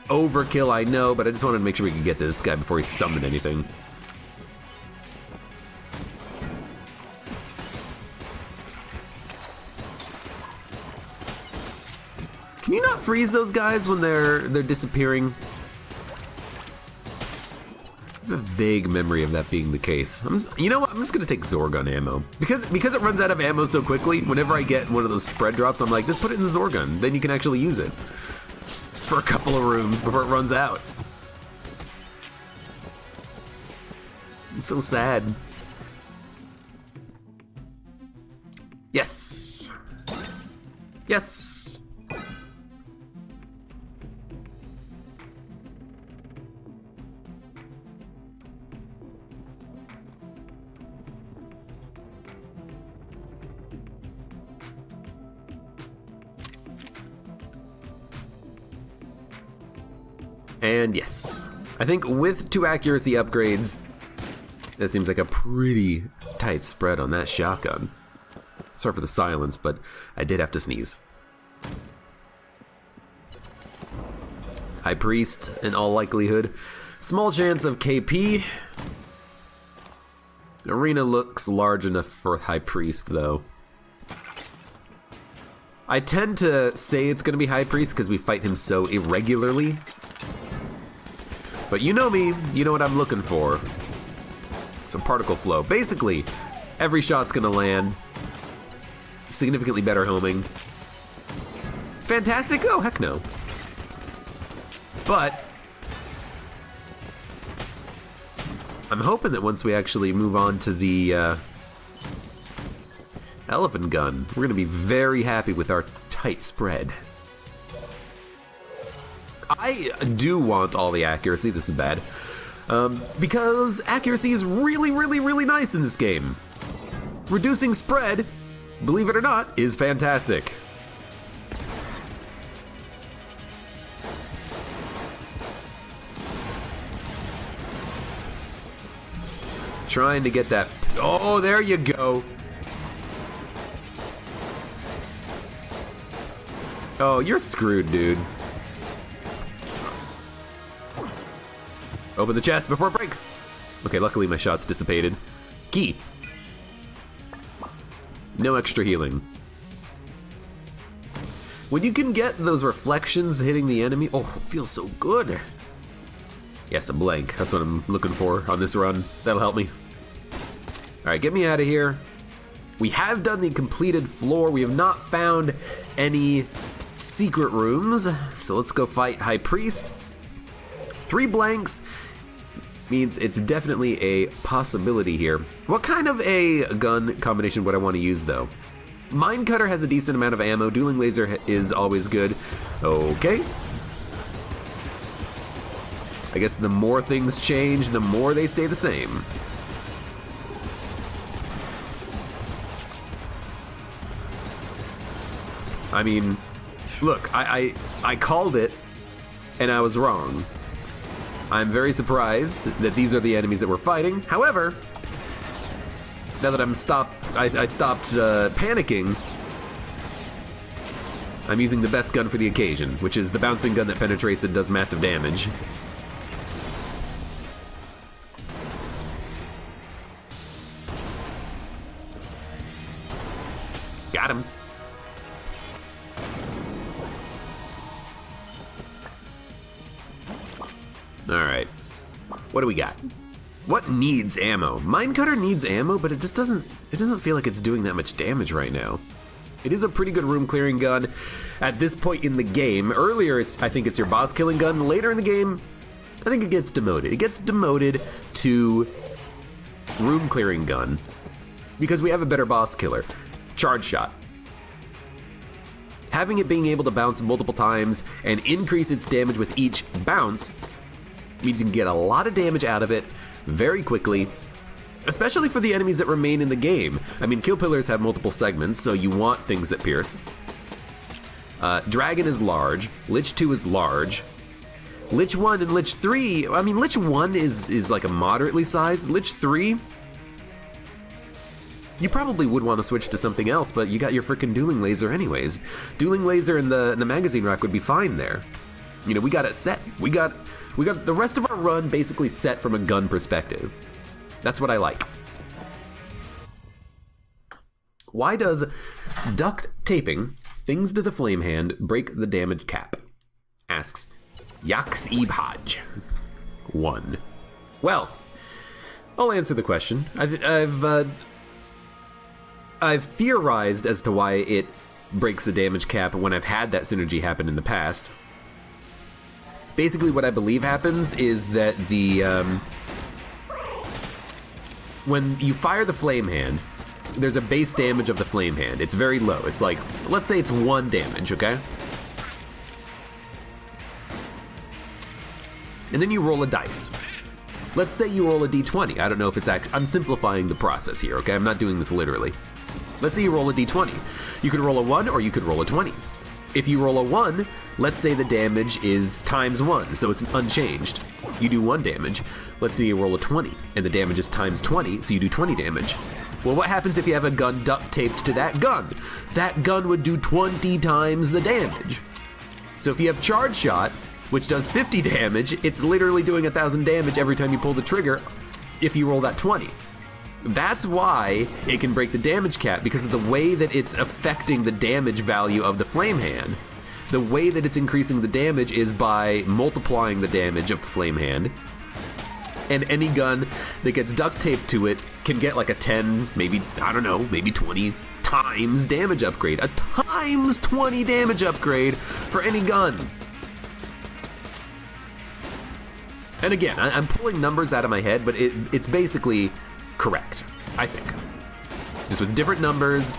Speaker 1: Overkill, I know, but I just wanted to make sure we could get to this guy before he summoned anything. Can you not freeze those guys when they're disappearing? I have a vague memory of that being the case. You know what? I'm just gonna take Zorgun ammo because it runs out of ammo so quickly. Whenever I get one of those spread drops, I'm like, just put it in the Zorgun. Then you can actually use it for a couple of rooms before it runs out. It's so sad. Yes. Yes. And yes, I think with 2 accuracy upgrades, that seems like a pretty tight spread on that shotgun. Sorry for the silence, but I did have to sneeze. High Priest, in all likelihood. Small chance of KP. Arena looks large enough for High Priest, though. I tend to say it's going to be High Priest because we fight him so irregularly. But you know me, you know what I'm looking for. Some particle flow. Basically, every shot's gonna land. Significantly better homing. Fantastic? Oh, heck no. But I'm hoping that once we actually move on to the elephant gun, we're gonna be very happy with our tight spread. I do want all the accuracy. This is bad. Because accuracy is really, really, really nice in this game. Reducing spread, believe it or not, is fantastic. Trying to get that. Oh, there you go. Oh, you're screwed, dude. Open the chest before it breaks. Okay, luckily my shots dissipated. Key. No extra healing. When you can get those reflections hitting the enemy, oh, it feels so good. Yes, a blank. That's what I'm looking for on this run. That'll help me. Alright, get me out of here. We have done the completed floor. We have not found any secret rooms. So let's go fight High Priest. 3 blanks. means it's definitely a possibility here. What kind of a gun combination would I want to use, though? Mine Cutter has a decent amount of ammo. Dueling Laser is always good. Okay. I guess the more things change, the more they stay the same. I mean, look, I called it, and I was wrong. I'm very surprised that these are the enemies that we're fighting. However, now that I stopped panicking, I'm using the best gun for the occasion, which is the bouncing gun that penetrates and does massive damage. Got him. Alright. What do we got? What needs ammo? Mine Cutter needs ammo, but it just doesn't feel like it's doing that much damage right now. It is a pretty good room clearing gun at this point in the game. Earlier, I think it's your boss killing gun. Later in the game, I think it gets demoted. It gets demoted to room clearing gun because we have a better boss killer. Charge shot. Having it being able to bounce multiple times and increase its damage with each bounce means you can get a lot of damage out of it very quickly, especially for the enemies that remain in the game. I mean, kill pillars have multiple segments, so you want things that pierce. Dragon is large. Lich 2 is large. Lich 1 and Lich 3, I mean, Lich 1 is like a moderately sized. Lich 3, you probably would want to switch to something else, but you got your frickin' Dueling Laser anyways. Dueling Laser in the magazine rack would be fine there. You know, we got it set. We got the rest of our run basically set from a gun perspective. That's what I like. Why does duct taping things to the flame hand break the damage cap? Asks Yaks Ibhaj 1. Well, I'll answer the question. I've theorized as to why it breaks the damage cap when I've had that synergy happen in the past. Basically, what I believe happens is that when you fire the flame hand, there's a base damage of the flame hand. It's very low. It's like, let's say it's 1 damage, okay? And then you roll a dice. Let's say you roll a d20. I don't know if it's actually... I'm simplifying the process here, okay? I'm not doing this literally. Let's say you roll a d20. You could roll a 1 or you could roll a 20. If you roll a 1, let's say the damage is times 1, so it's unchanged. You do 1 damage. Let's say you roll a 20, and the damage is times 20, so you do 20 damage. Well, what happens if you have a gun duct taped to that gun? That gun would do 20 times the damage. So if you have Charge Shot, which does 50 damage, it's literally doing 1,000 damage every time you pull the trigger if you roll that 20. That's why it can break the damage cap, because of the way that it's affecting the damage value of the flame hand. The way that it's increasing the damage is by multiplying the damage of the flame hand. And any gun that gets duct taped to it can get like a 10, maybe, I don't know, maybe 20 times damage upgrade. A times 20 damage upgrade for any gun. And again, I'm pulling numbers out of my head, but it's basically correct, I think. Just with different numbers,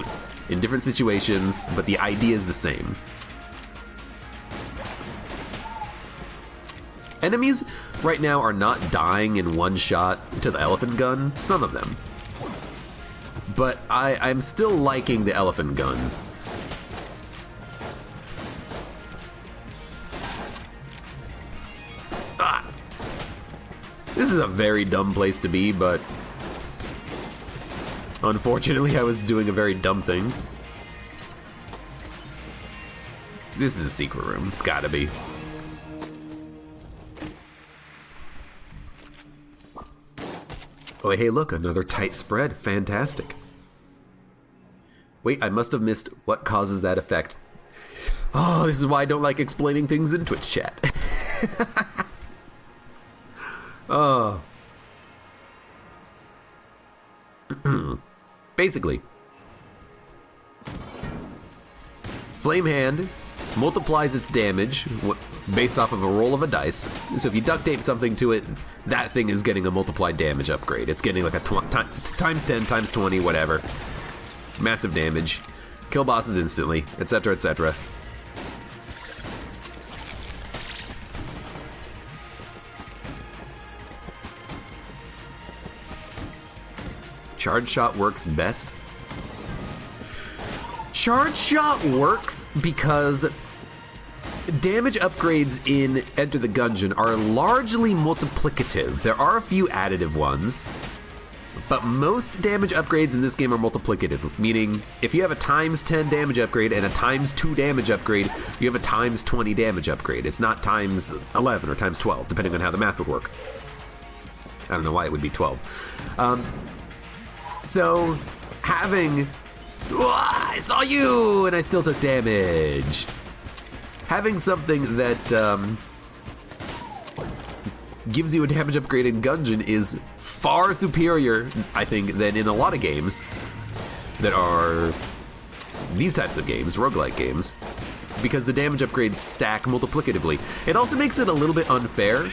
Speaker 1: in different situations, but the idea is the same. Enemies right now are not dying in one shot to the elephant gun, some of them. But I'm still liking the elephant gun. Ah! This is a very dumb place to be, but unfortunately I was doing a very dumb thing. This is a secret room, it's gotta be. Oh, hey, look, another tight spread. Fantastic. Wait, I must have missed what causes that effect. Oh, this is why I don't like explaining things in Twitch chat. Oh. Basically, Flame Hand multiplies its damage based off of a roll of a dice. So if you duct tape something to it, that thing is getting a multiplied damage upgrade. It's getting like a times 10, times 20, whatever. Massive damage. Kill bosses instantly, etc., etc. Charge shot works best. Charge shot works because damage upgrades in Enter the Gungeon are largely multiplicative. There are a few additive ones, but most damage upgrades in this game are multiplicative, meaning if you have a times 10 damage upgrade and a times 2 damage upgrade, you have a times 20 damage upgrade. It's not times 11 or times 12, depending on how the math would work. I don't know why it would be 12. So having... I saw you, and I still took damage. Having something that gives you a damage upgrade in Gungeon is far superior, I think, than in a lot of games that are these types of games, roguelike games, because the damage upgrades stack multiplicatively. It also makes it a little bit unfair,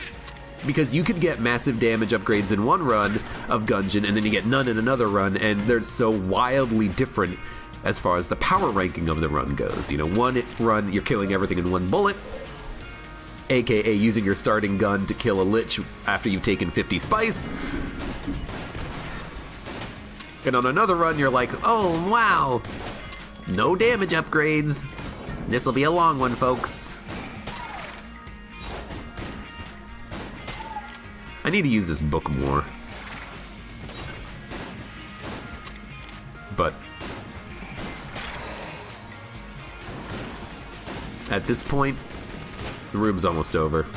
Speaker 1: because you could get massive damage upgrades in one run of Gungeon, and then you get none in another run, and they're so wildly different as far as the power ranking of the run goes. You know, one run, you're killing everything in one bullet, aka using your starting gun to kill a lich after you've taken 50 spice. And on another run, you're like, oh, wow, no damage upgrades. This'll be a long one, folks. I need to use this book more. But at this point, the room's almost over.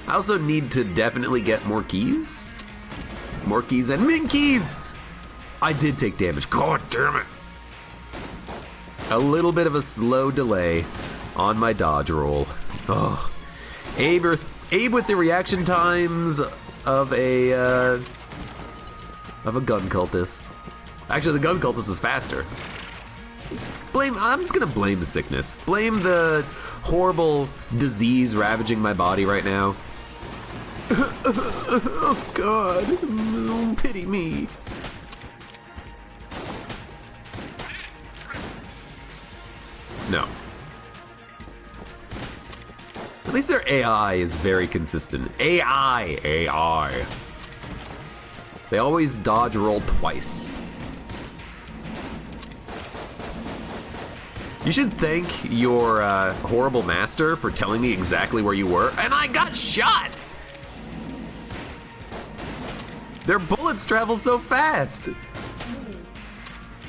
Speaker 1: I also need to definitely get more keys. More keys and min keys! I did take damage. God damn it! A little bit of a slow delay on my dodge roll. Oh, Abe with the reaction times of a gun cultist. Actually, the gun cultist was faster. I'm just gonna blame the sickness. Blame the horrible disease ravaging my body right now. Oh God, oh, pity me. No. At least their AI is very consistent. AI. They always dodge roll twice. You should thank your horrible master for telling me exactly where you were, and I got shot! Their bullets travel so fast!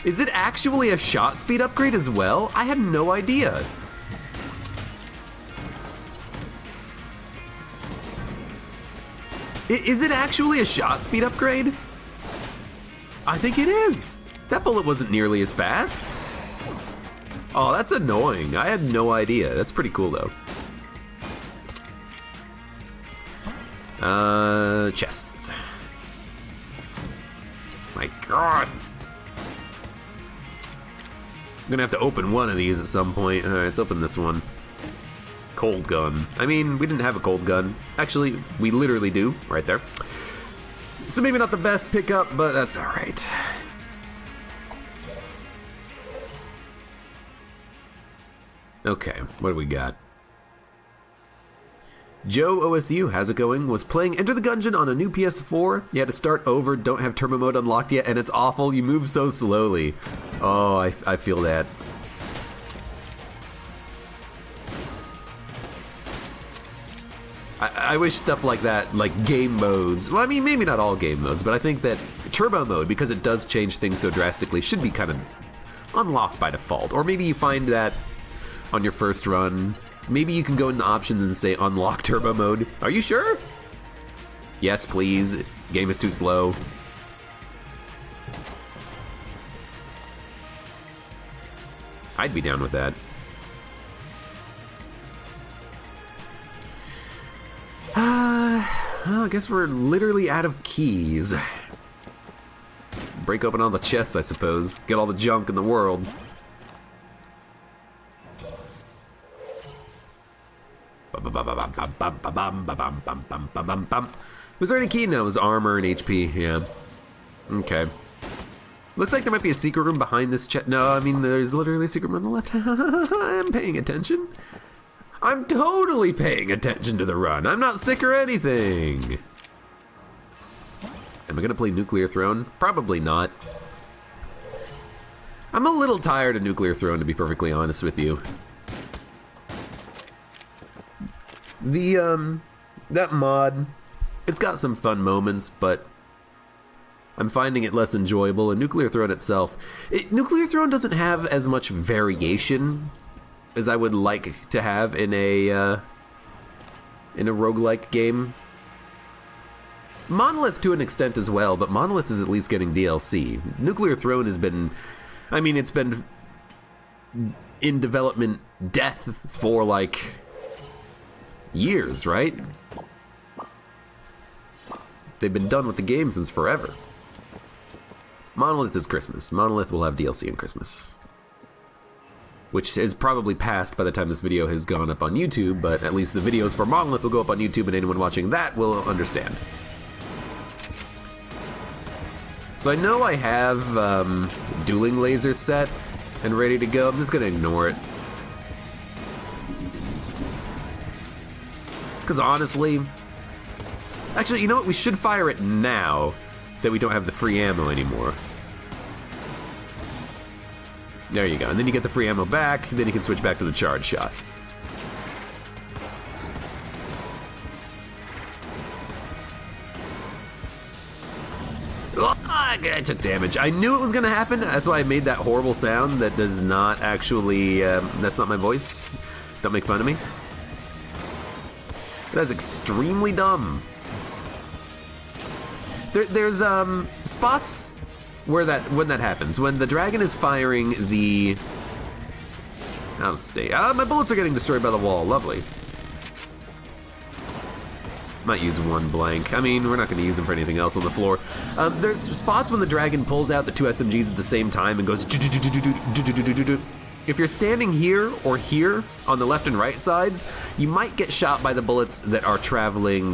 Speaker 1: Is it actually a shot speed upgrade as well? I had no idea. Is it actually a shot speed upgrade? I think it is. That bullet wasn't nearly as fast. Oh, that's annoying. I had no idea. That's pretty cool, though. Chest. My God. I'm gonna have to open one of these at some point. Alright, let's open this one. Cold gun. I mean, we didn't have a cold gun. Actually, we literally do, right there. So maybe not the best pickup, but that's alright. Okay, what do we got? Joe OSU, how's it going? Was playing Enter the Gungeon on a new PS4. You had to start over, don't have turbo mode unlocked yet, and it's awful. You move so slowly. Oh, I feel that. I wish stuff like that, like game modes, well, I mean, maybe not all game modes, but I think that turbo mode, because it does change things so drastically, should be kind of unlocked by default. Or maybe you find that on your first run. Maybe you can go in the options and say unlock turbo mode. Are you sure? Yes, please. Game is too slow. I'd be down with that. Well, I guess we're literally out of keys. break open all the chests, I suppose. Get all the junk in the world. Was there any key? No, it was armor and HP, yeah. Okay. Looks like there might be a secret room behind this chest. No, I mean, there's literally a secret room on the left. I'm paying attention. I'm totally paying attention to the run. I'm not sick or anything. Am I gonna play Nuclear Throne? Probably not. I'm a little tired of Nuclear Throne, to be perfectly honest with you. That mod, it's got some fun moments, but I'm finding it less enjoyable. And Nuclear Throne itself, Nuclear Throne doesn't have as much variation as I would like to have in a roguelike game. Monolith to an extent as well, but Monolith is at least getting DLC. Nuclear Throne has been, I mean, it's been in development death for like years, right? They've been done with the game since forever. Monolith is Christmas. Monolith will have DLC in Christmas. Which is probably past by the time this video has gone up on YouTube, but at least the videos for Monolith will go up on YouTube and anyone watching that will understand. So I know I have dueling lasers set and ready to go. I'm just gonna ignore it. Because honestly, actually, you know what? We should fire it now that we don't have the free ammo anymore. There you go. And then you get the free ammo back, then you can switch back to the charge shot. I took damage. I knew it was going to happen. That's why I made that horrible sound that does not actually... that's not my voice. Don't make fun of me. That's extremely dumb. There's spots where when that happens. When the dragon is firing the... I'll stay. My bullets are getting destroyed by the wall. Lovely. Might use one blank. I mean, we're not going to use them for anything else on the floor. There's spots when the dragon pulls out the two SMGs at the same time and goes... If you're standing here or here on the left and right sides, you might get shot by the bullets that are traveling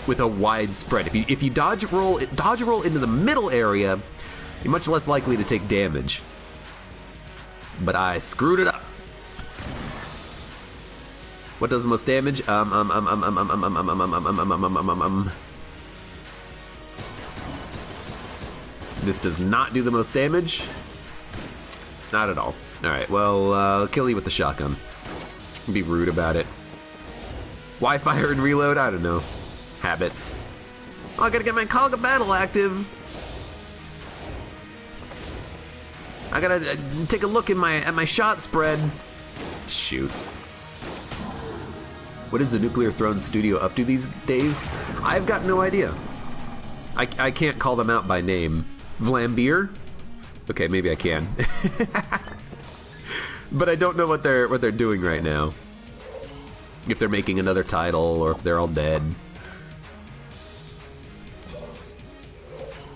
Speaker 1: with a wide spread. If you dodge roll into the middle area, you're much less likely to take damage. But I screwed it up. What does the most damage? This does not do the most damage. Not at all. Alright, well, I'll kill you with the shotgun. Be rude about it. Why fire and reload? I don't know. Habit. Oh, I gotta get my cog of battle active. I gotta take a look at my shot spread. Shoot. What is the Nuclear Throne studio up to these days? I've got no idea. I can't call them out by name. Vlambeer? Okay, maybe I can. But I don't know what they're doing right now. If they're making another title or if they're all dead.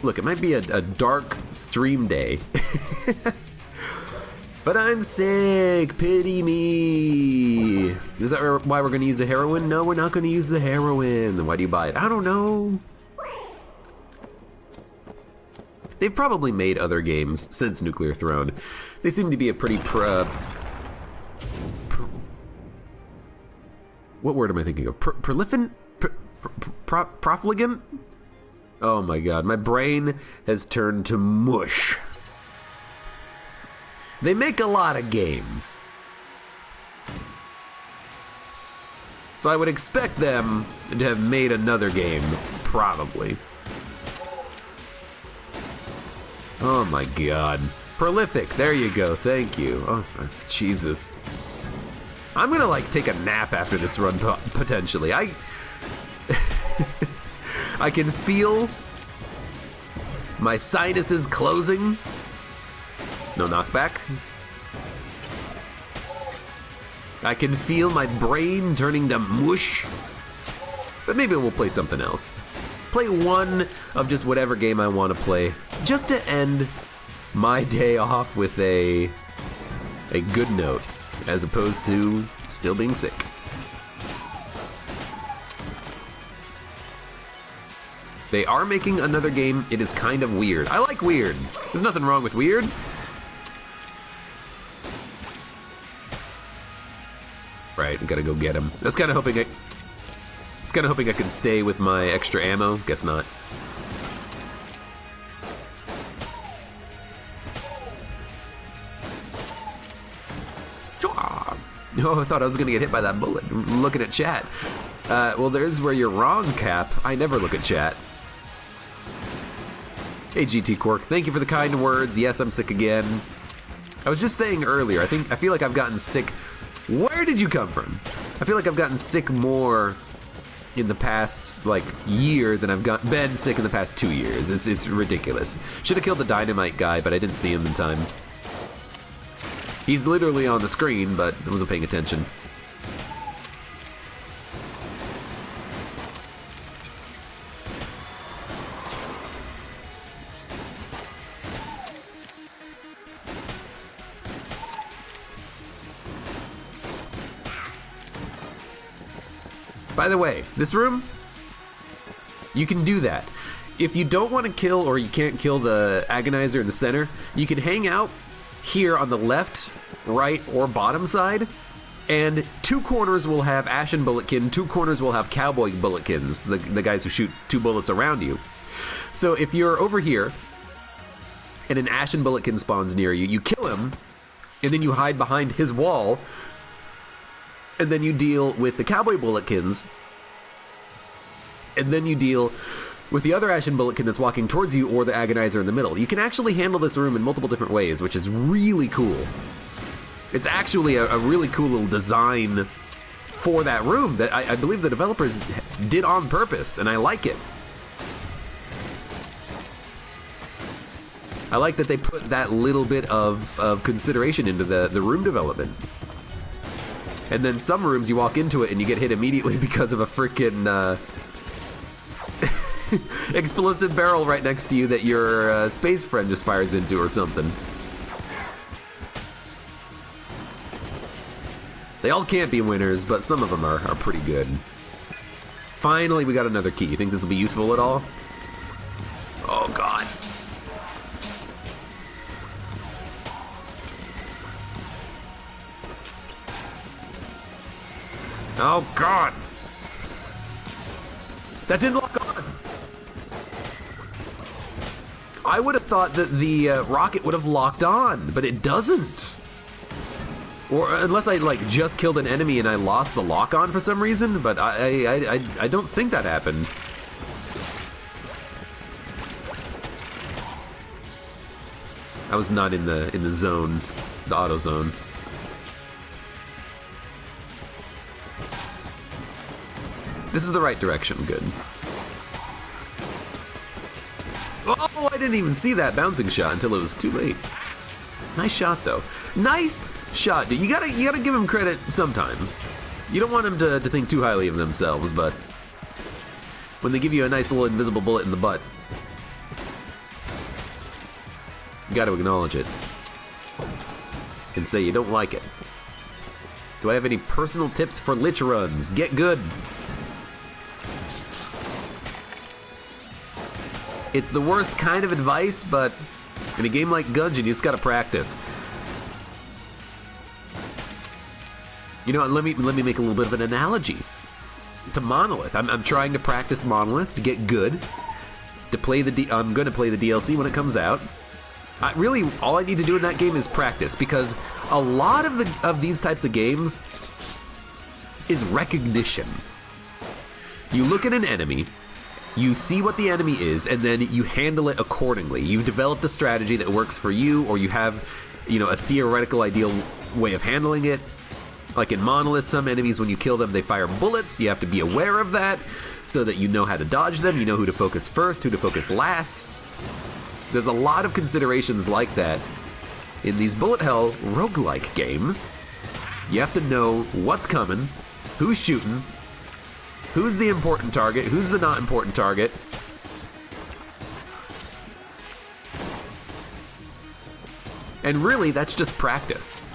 Speaker 1: Look, it might be a dark stream day. But I'm sick, pity me. Is that why we're gonna use the heroin? No, we're not gonna use the heroin. Then why do you buy it? I don't know. They've probably made other games since Nuclear Throne. They seem to be a pretty what word am I thinking of? Prolific? Profligate? Oh my god, my brain has turned to mush. They make a lot of games. So I would expect them to have made another game, probably. Oh my god. Prolific, there you go, thank you. Oh, Jesus. I'm gonna, like, take a nap after this run, potentially. I can feel my sinuses closing. No knockback. I can feel my brain turning to mush. But maybe we'll play something else. play one of just whatever game I want to play, just to end my day off with a good note, as opposed to still being sick. They are making another game. It is kind of weird. I like weird. There's nothing wrong with weird. Right, gotta go get him. I was kind of hoping I could stay with my extra ammo. Guess not. Oh, I thought I was gonna get hit by that bullet. Looking at chat. Well, there's where you're wrong, Cap. I never look at chat. Hey, GT Quirk, thank you for the kind words. Yes, I'm sick again. I was just saying earlier, I feel like I've gotten sick. Where did you come from? I feel like I've gotten sick more in the past, like, year than I've been sick in the past 2 years. It's ridiculous. Should have killed the dynamite guy, but I didn't see him in time. He's literally on the screen, but I wasn't paying attention. By the way, this room, you can do that. If you don't want to kill, or you can't kill the agonizer in the center, you can hang out here on the left, right, or bottom side, and 2 corners will have Ashen Bulletkin, 2 corners will have Cowboy Bulletkins, the guys who shoot 2 bullets around you. So if you're over here, and an Ashen Bulletkin spawns near you, you kill him, and then you hide behind his wall, and then you deal with the Cowboy Bulletkins, and then you deal with the other Ashen Bulletkin that's walking towards you, or the Agonizer in the middle. You can actually handle this room in multiple different ways, which is really cool. It's actually a really cool little design for that room that I believe the developers did on purpose, and I like it. I like that they put that little bit of consideration into the room development. And then some rooms you walk into it and you get hit immediately because of a freaking explosive barrel right next to you that your space friend just fires into or something. They all can't be winners, but some of them are pretty good. Finally, we got another key. You think this will be useful at all? Oh, God. Oh, God! That didn't lock on! I would have thought that the rocket would have locked on, but it doesn't. Or unless I, like, just killed an enemy and I lost the lock on for some reason, but I don't think that happened. I was not in the zone, the auto zone. This is the right direction, good. Oh, I didn't even see that bouncing shot until it was too late. Nice shot, though. Nice shot, dude. You gotta give him credit sometimes. You don't want him to think too highly of themselves, but when they give you a nice little invisible bullet in the butt, you gotta acknowledge it. And say you don't like it. Do I have any personal tips for lich runs? Get good. It's the worst kind of advice, but in a game like Gungeon, you just gotta practice. You know what, let me make a little bit of an analogy to Monolith. I'm trying to practice Monolith to get good. I'm gonna play the DLC when it comes out. Really, all I need to do in that game is practice, because a lot of these types of games is recognition. You look at an enemy, you see what the enemy is, and then you handle it accordingly. You've developed a strategy that works for you, or you have, a theoretical ideal way of handling it. Like in Monolith, some enemies, when you kill them, they fire bullets. You have to be aware of that so that you know how to dodge them. You know who to focus first, who to focus last. There's a lot of considerations like that in these bullet hell roguelike games. You have to know what's coming, who's shooting, who's the important target, who's the not important target, And really, that's just practice.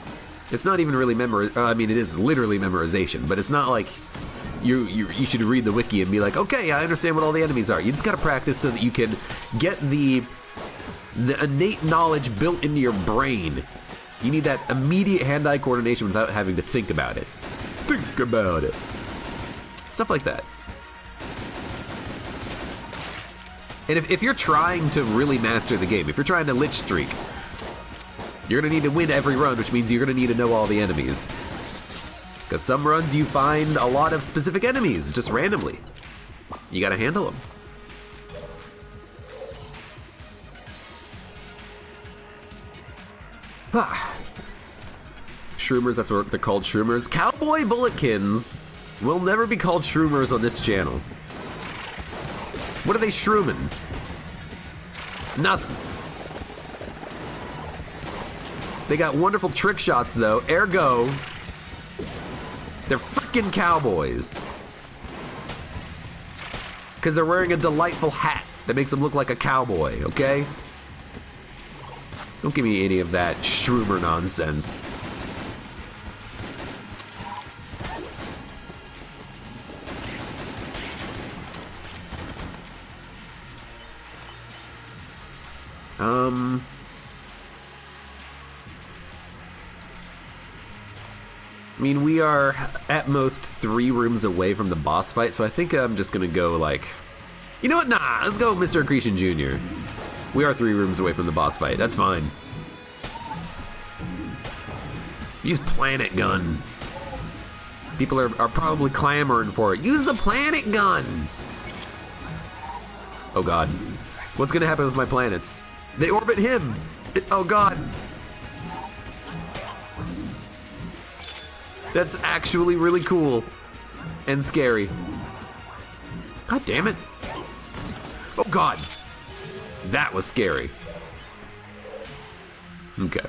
Speaker 1: It's not even really I mean, it is literally memorization, but it's not like you should read the wiki and be like, okay, I understand what all the enemies are. You just gotta practice so that you can get the innate knowledge built into your brain. You need that immediate hand-eye coordination without having to think about it. Think about it. Stuff like that. And if you're trying to really master the game, if you're trying to lich streak, you're going to need to win every run, which means you're going to need to know all the enemies. Because some runs you find a lot of specific enemies, just randomly. You got to handle them. Shroomers, that's what they're called, shroomers. Cowboy Bulletkins will never be called shroomers on this channel. What are they shrooming? Nothing. They got wonderful trick shots, though. Ergo, they're freaking cowboys. Because they're wearing a delightful hat that makes them look like a cowboy, okay? Don't give me any of that shroomer nonsense. I mean, we are at most 3 rooms away from the boss fight, so I think I'm just gonna go like... You know what? Nah, let's go Mr. Accretion Jr. We are 3 rooms away from the boss fight. That's fine. Use Planet Gun. People are probably clamoring for it. Use the Planet Gun! Oh god. What's gonna happen with my planets? They orbit him! Oh god. That's actually really cool. And scary. God damn it. Oh god. That was scary. Okay.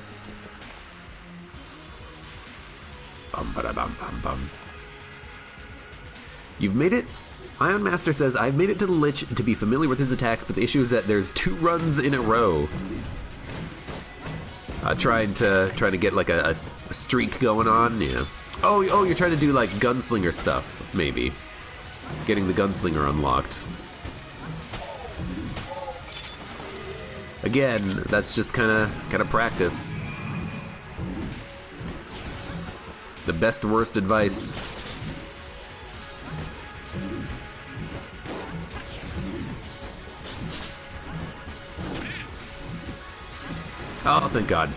Speaker 1: Bum, ba-da-bum, bum, bum. You've made it? Ion Master says, I've made it to the Lich to be familiar with his attacks, but the issue is that there's 2 runs in a row. Trying to get like a streak going on, yeah. Oh, you're trying to do like gunslinger stuff, maybe. Getting the gunslinger unlocked. Again, that's just kind of practice. The best worst advice. Oh, thank God.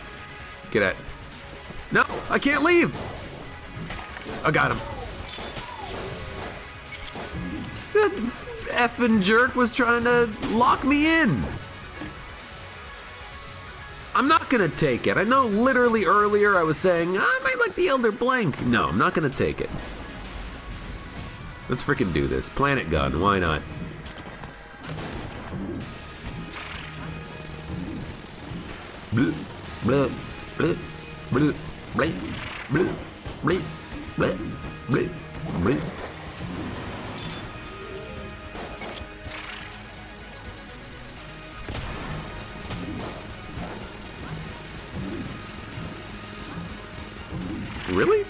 Speaker 1: Get at. No, I can't leave. I got him. That effing jerk was trying to lock me in. I'm not gonna take it. I know literally earlier I was saying, I might like the Elder Blank. No, I'm not gonna take it. Let's freaking do this. Planet Gun, why not? Bleh, bleh, bleh, bleh, bleh, bleh, bleh, bleh, bleh, bleh. Really?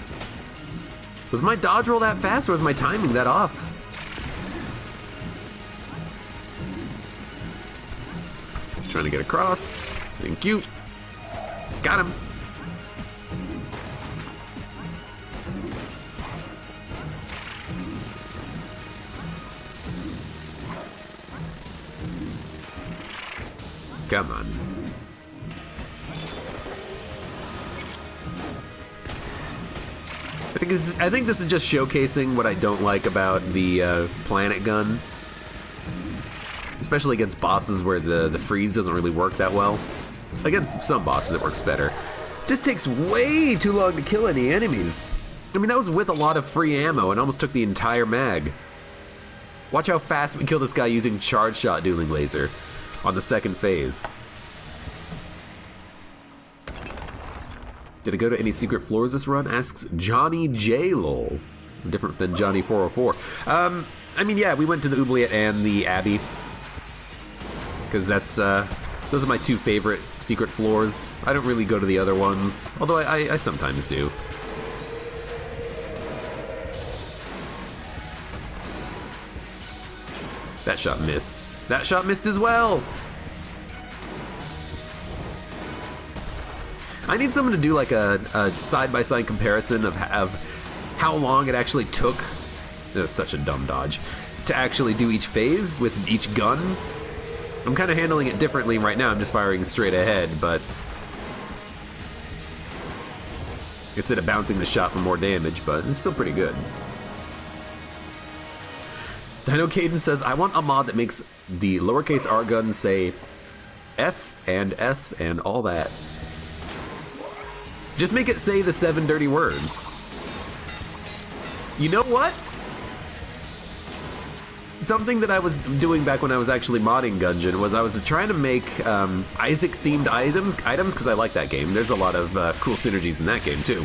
Speaker 1: Was my dodge roll that fast, or was my timing that off? Trying to get across. Thank you. Got him. Come on. I think this is just showcasing what I don't like about the Planet Gun. Especially against bosses where the freeze doesn't really work that well. Against some bosses it works better. This takes way too long to kill any enemies. I mean, that was with a lot of free ammo and almost took the entire mag. Watch how fast we kill this guy using charge shot dueling laser on the second phase. Did it go to any secret floors this run? Asks Johnny J. Lol. Different than Johnny 404. I mean, yeah, we went to the Oubliette and the Abbey. Because that's Those are my two favorite secret floors. I don't really go to the other ones, although I sometimes do. That shot missed. That shot missed as well! I need someone to do like a side-by-side comparison of how long it actually took. That's such a dumb dodge. To actually do each phase with each gun. I'm kind of handling it differently right now. I'm just firing straight ahead, but instead of bouncing the shot for more damage, but it's still pretty good. Dino Caden says, I want a mod that makes the lowercase r gun say F and S and all that. Just make it say the 7 dirty words. You know what? Something that I was doing back when I was actually modding Gungeon was I was trying to make Isaac-themed items because I like that game. There's a lot of cool synergies in that game, too.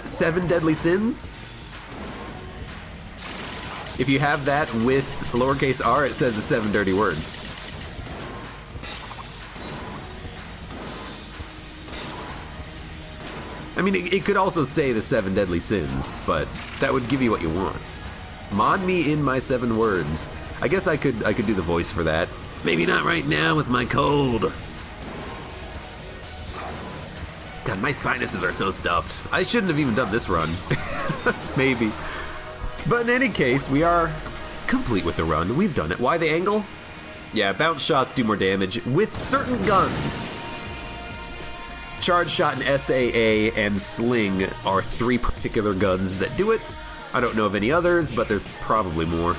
Speaker 1: 7 deadly sins. If you have that with lowercase r, it says the 7 dirty words. I mean, it could also say the 7 deadly sins, but that would give you what you want. Mod me in my 7 words. I guess I could do the voice for that. Maybe not right now with my cold. God, my sinuses are so stuffed. I shouldn't have even done this run. Maybe. But in any case, we are complete with the run. We've done it. Why the angle? Yeah, bounce shots do more damage with certain guns. Charge shot and SAA and sling are 3 particular guns that do it. I don't know of any others, but there's probably more.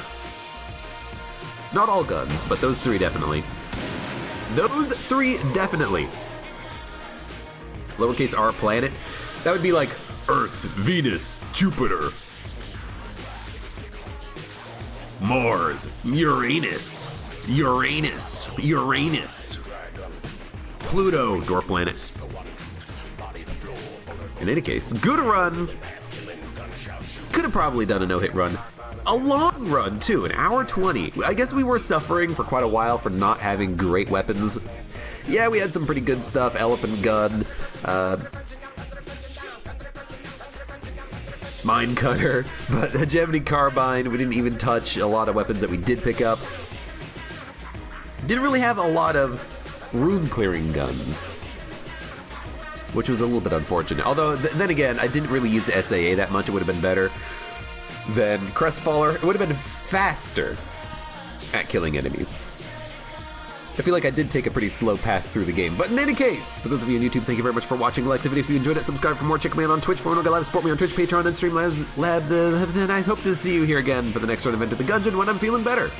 Speaker 1: Not all guns, but those 3 definitely. Those 3 definitely. Lowercase r planet. That would be like Earth, Venus, Jupiter, Mars, Uranus, Pluto, dwarf planet. In any case, good run. Could have probably done a no-hit run. A long run, too, an hour 20. I guess we were suffering for quite a while for not having great weapons. Yeah, we had some pretty good stuff, elephant gun, mine cutter, but hegemony carbine, we didn't even touch a lot of weapons that we did pick up. Didn't really have a lot of room-clearing guns, which was a little bit unfortunate. Although, then again, I didn't really use the SAA that much. It would have been better than Crestfaller. It would have been faster at killing enemies. I feel like I did take a pretty slow path through the game. But in any case, for those of you on YouTube, thank you very much for watching. Like the video if you enjoyed it. Subscribe for more. Check me out on Twitch for more live. Support me on Twitch, Patreon, and Streamlabs. And I hope to see you here again for the next sort of Enter the Gungeon when I'm feeling better.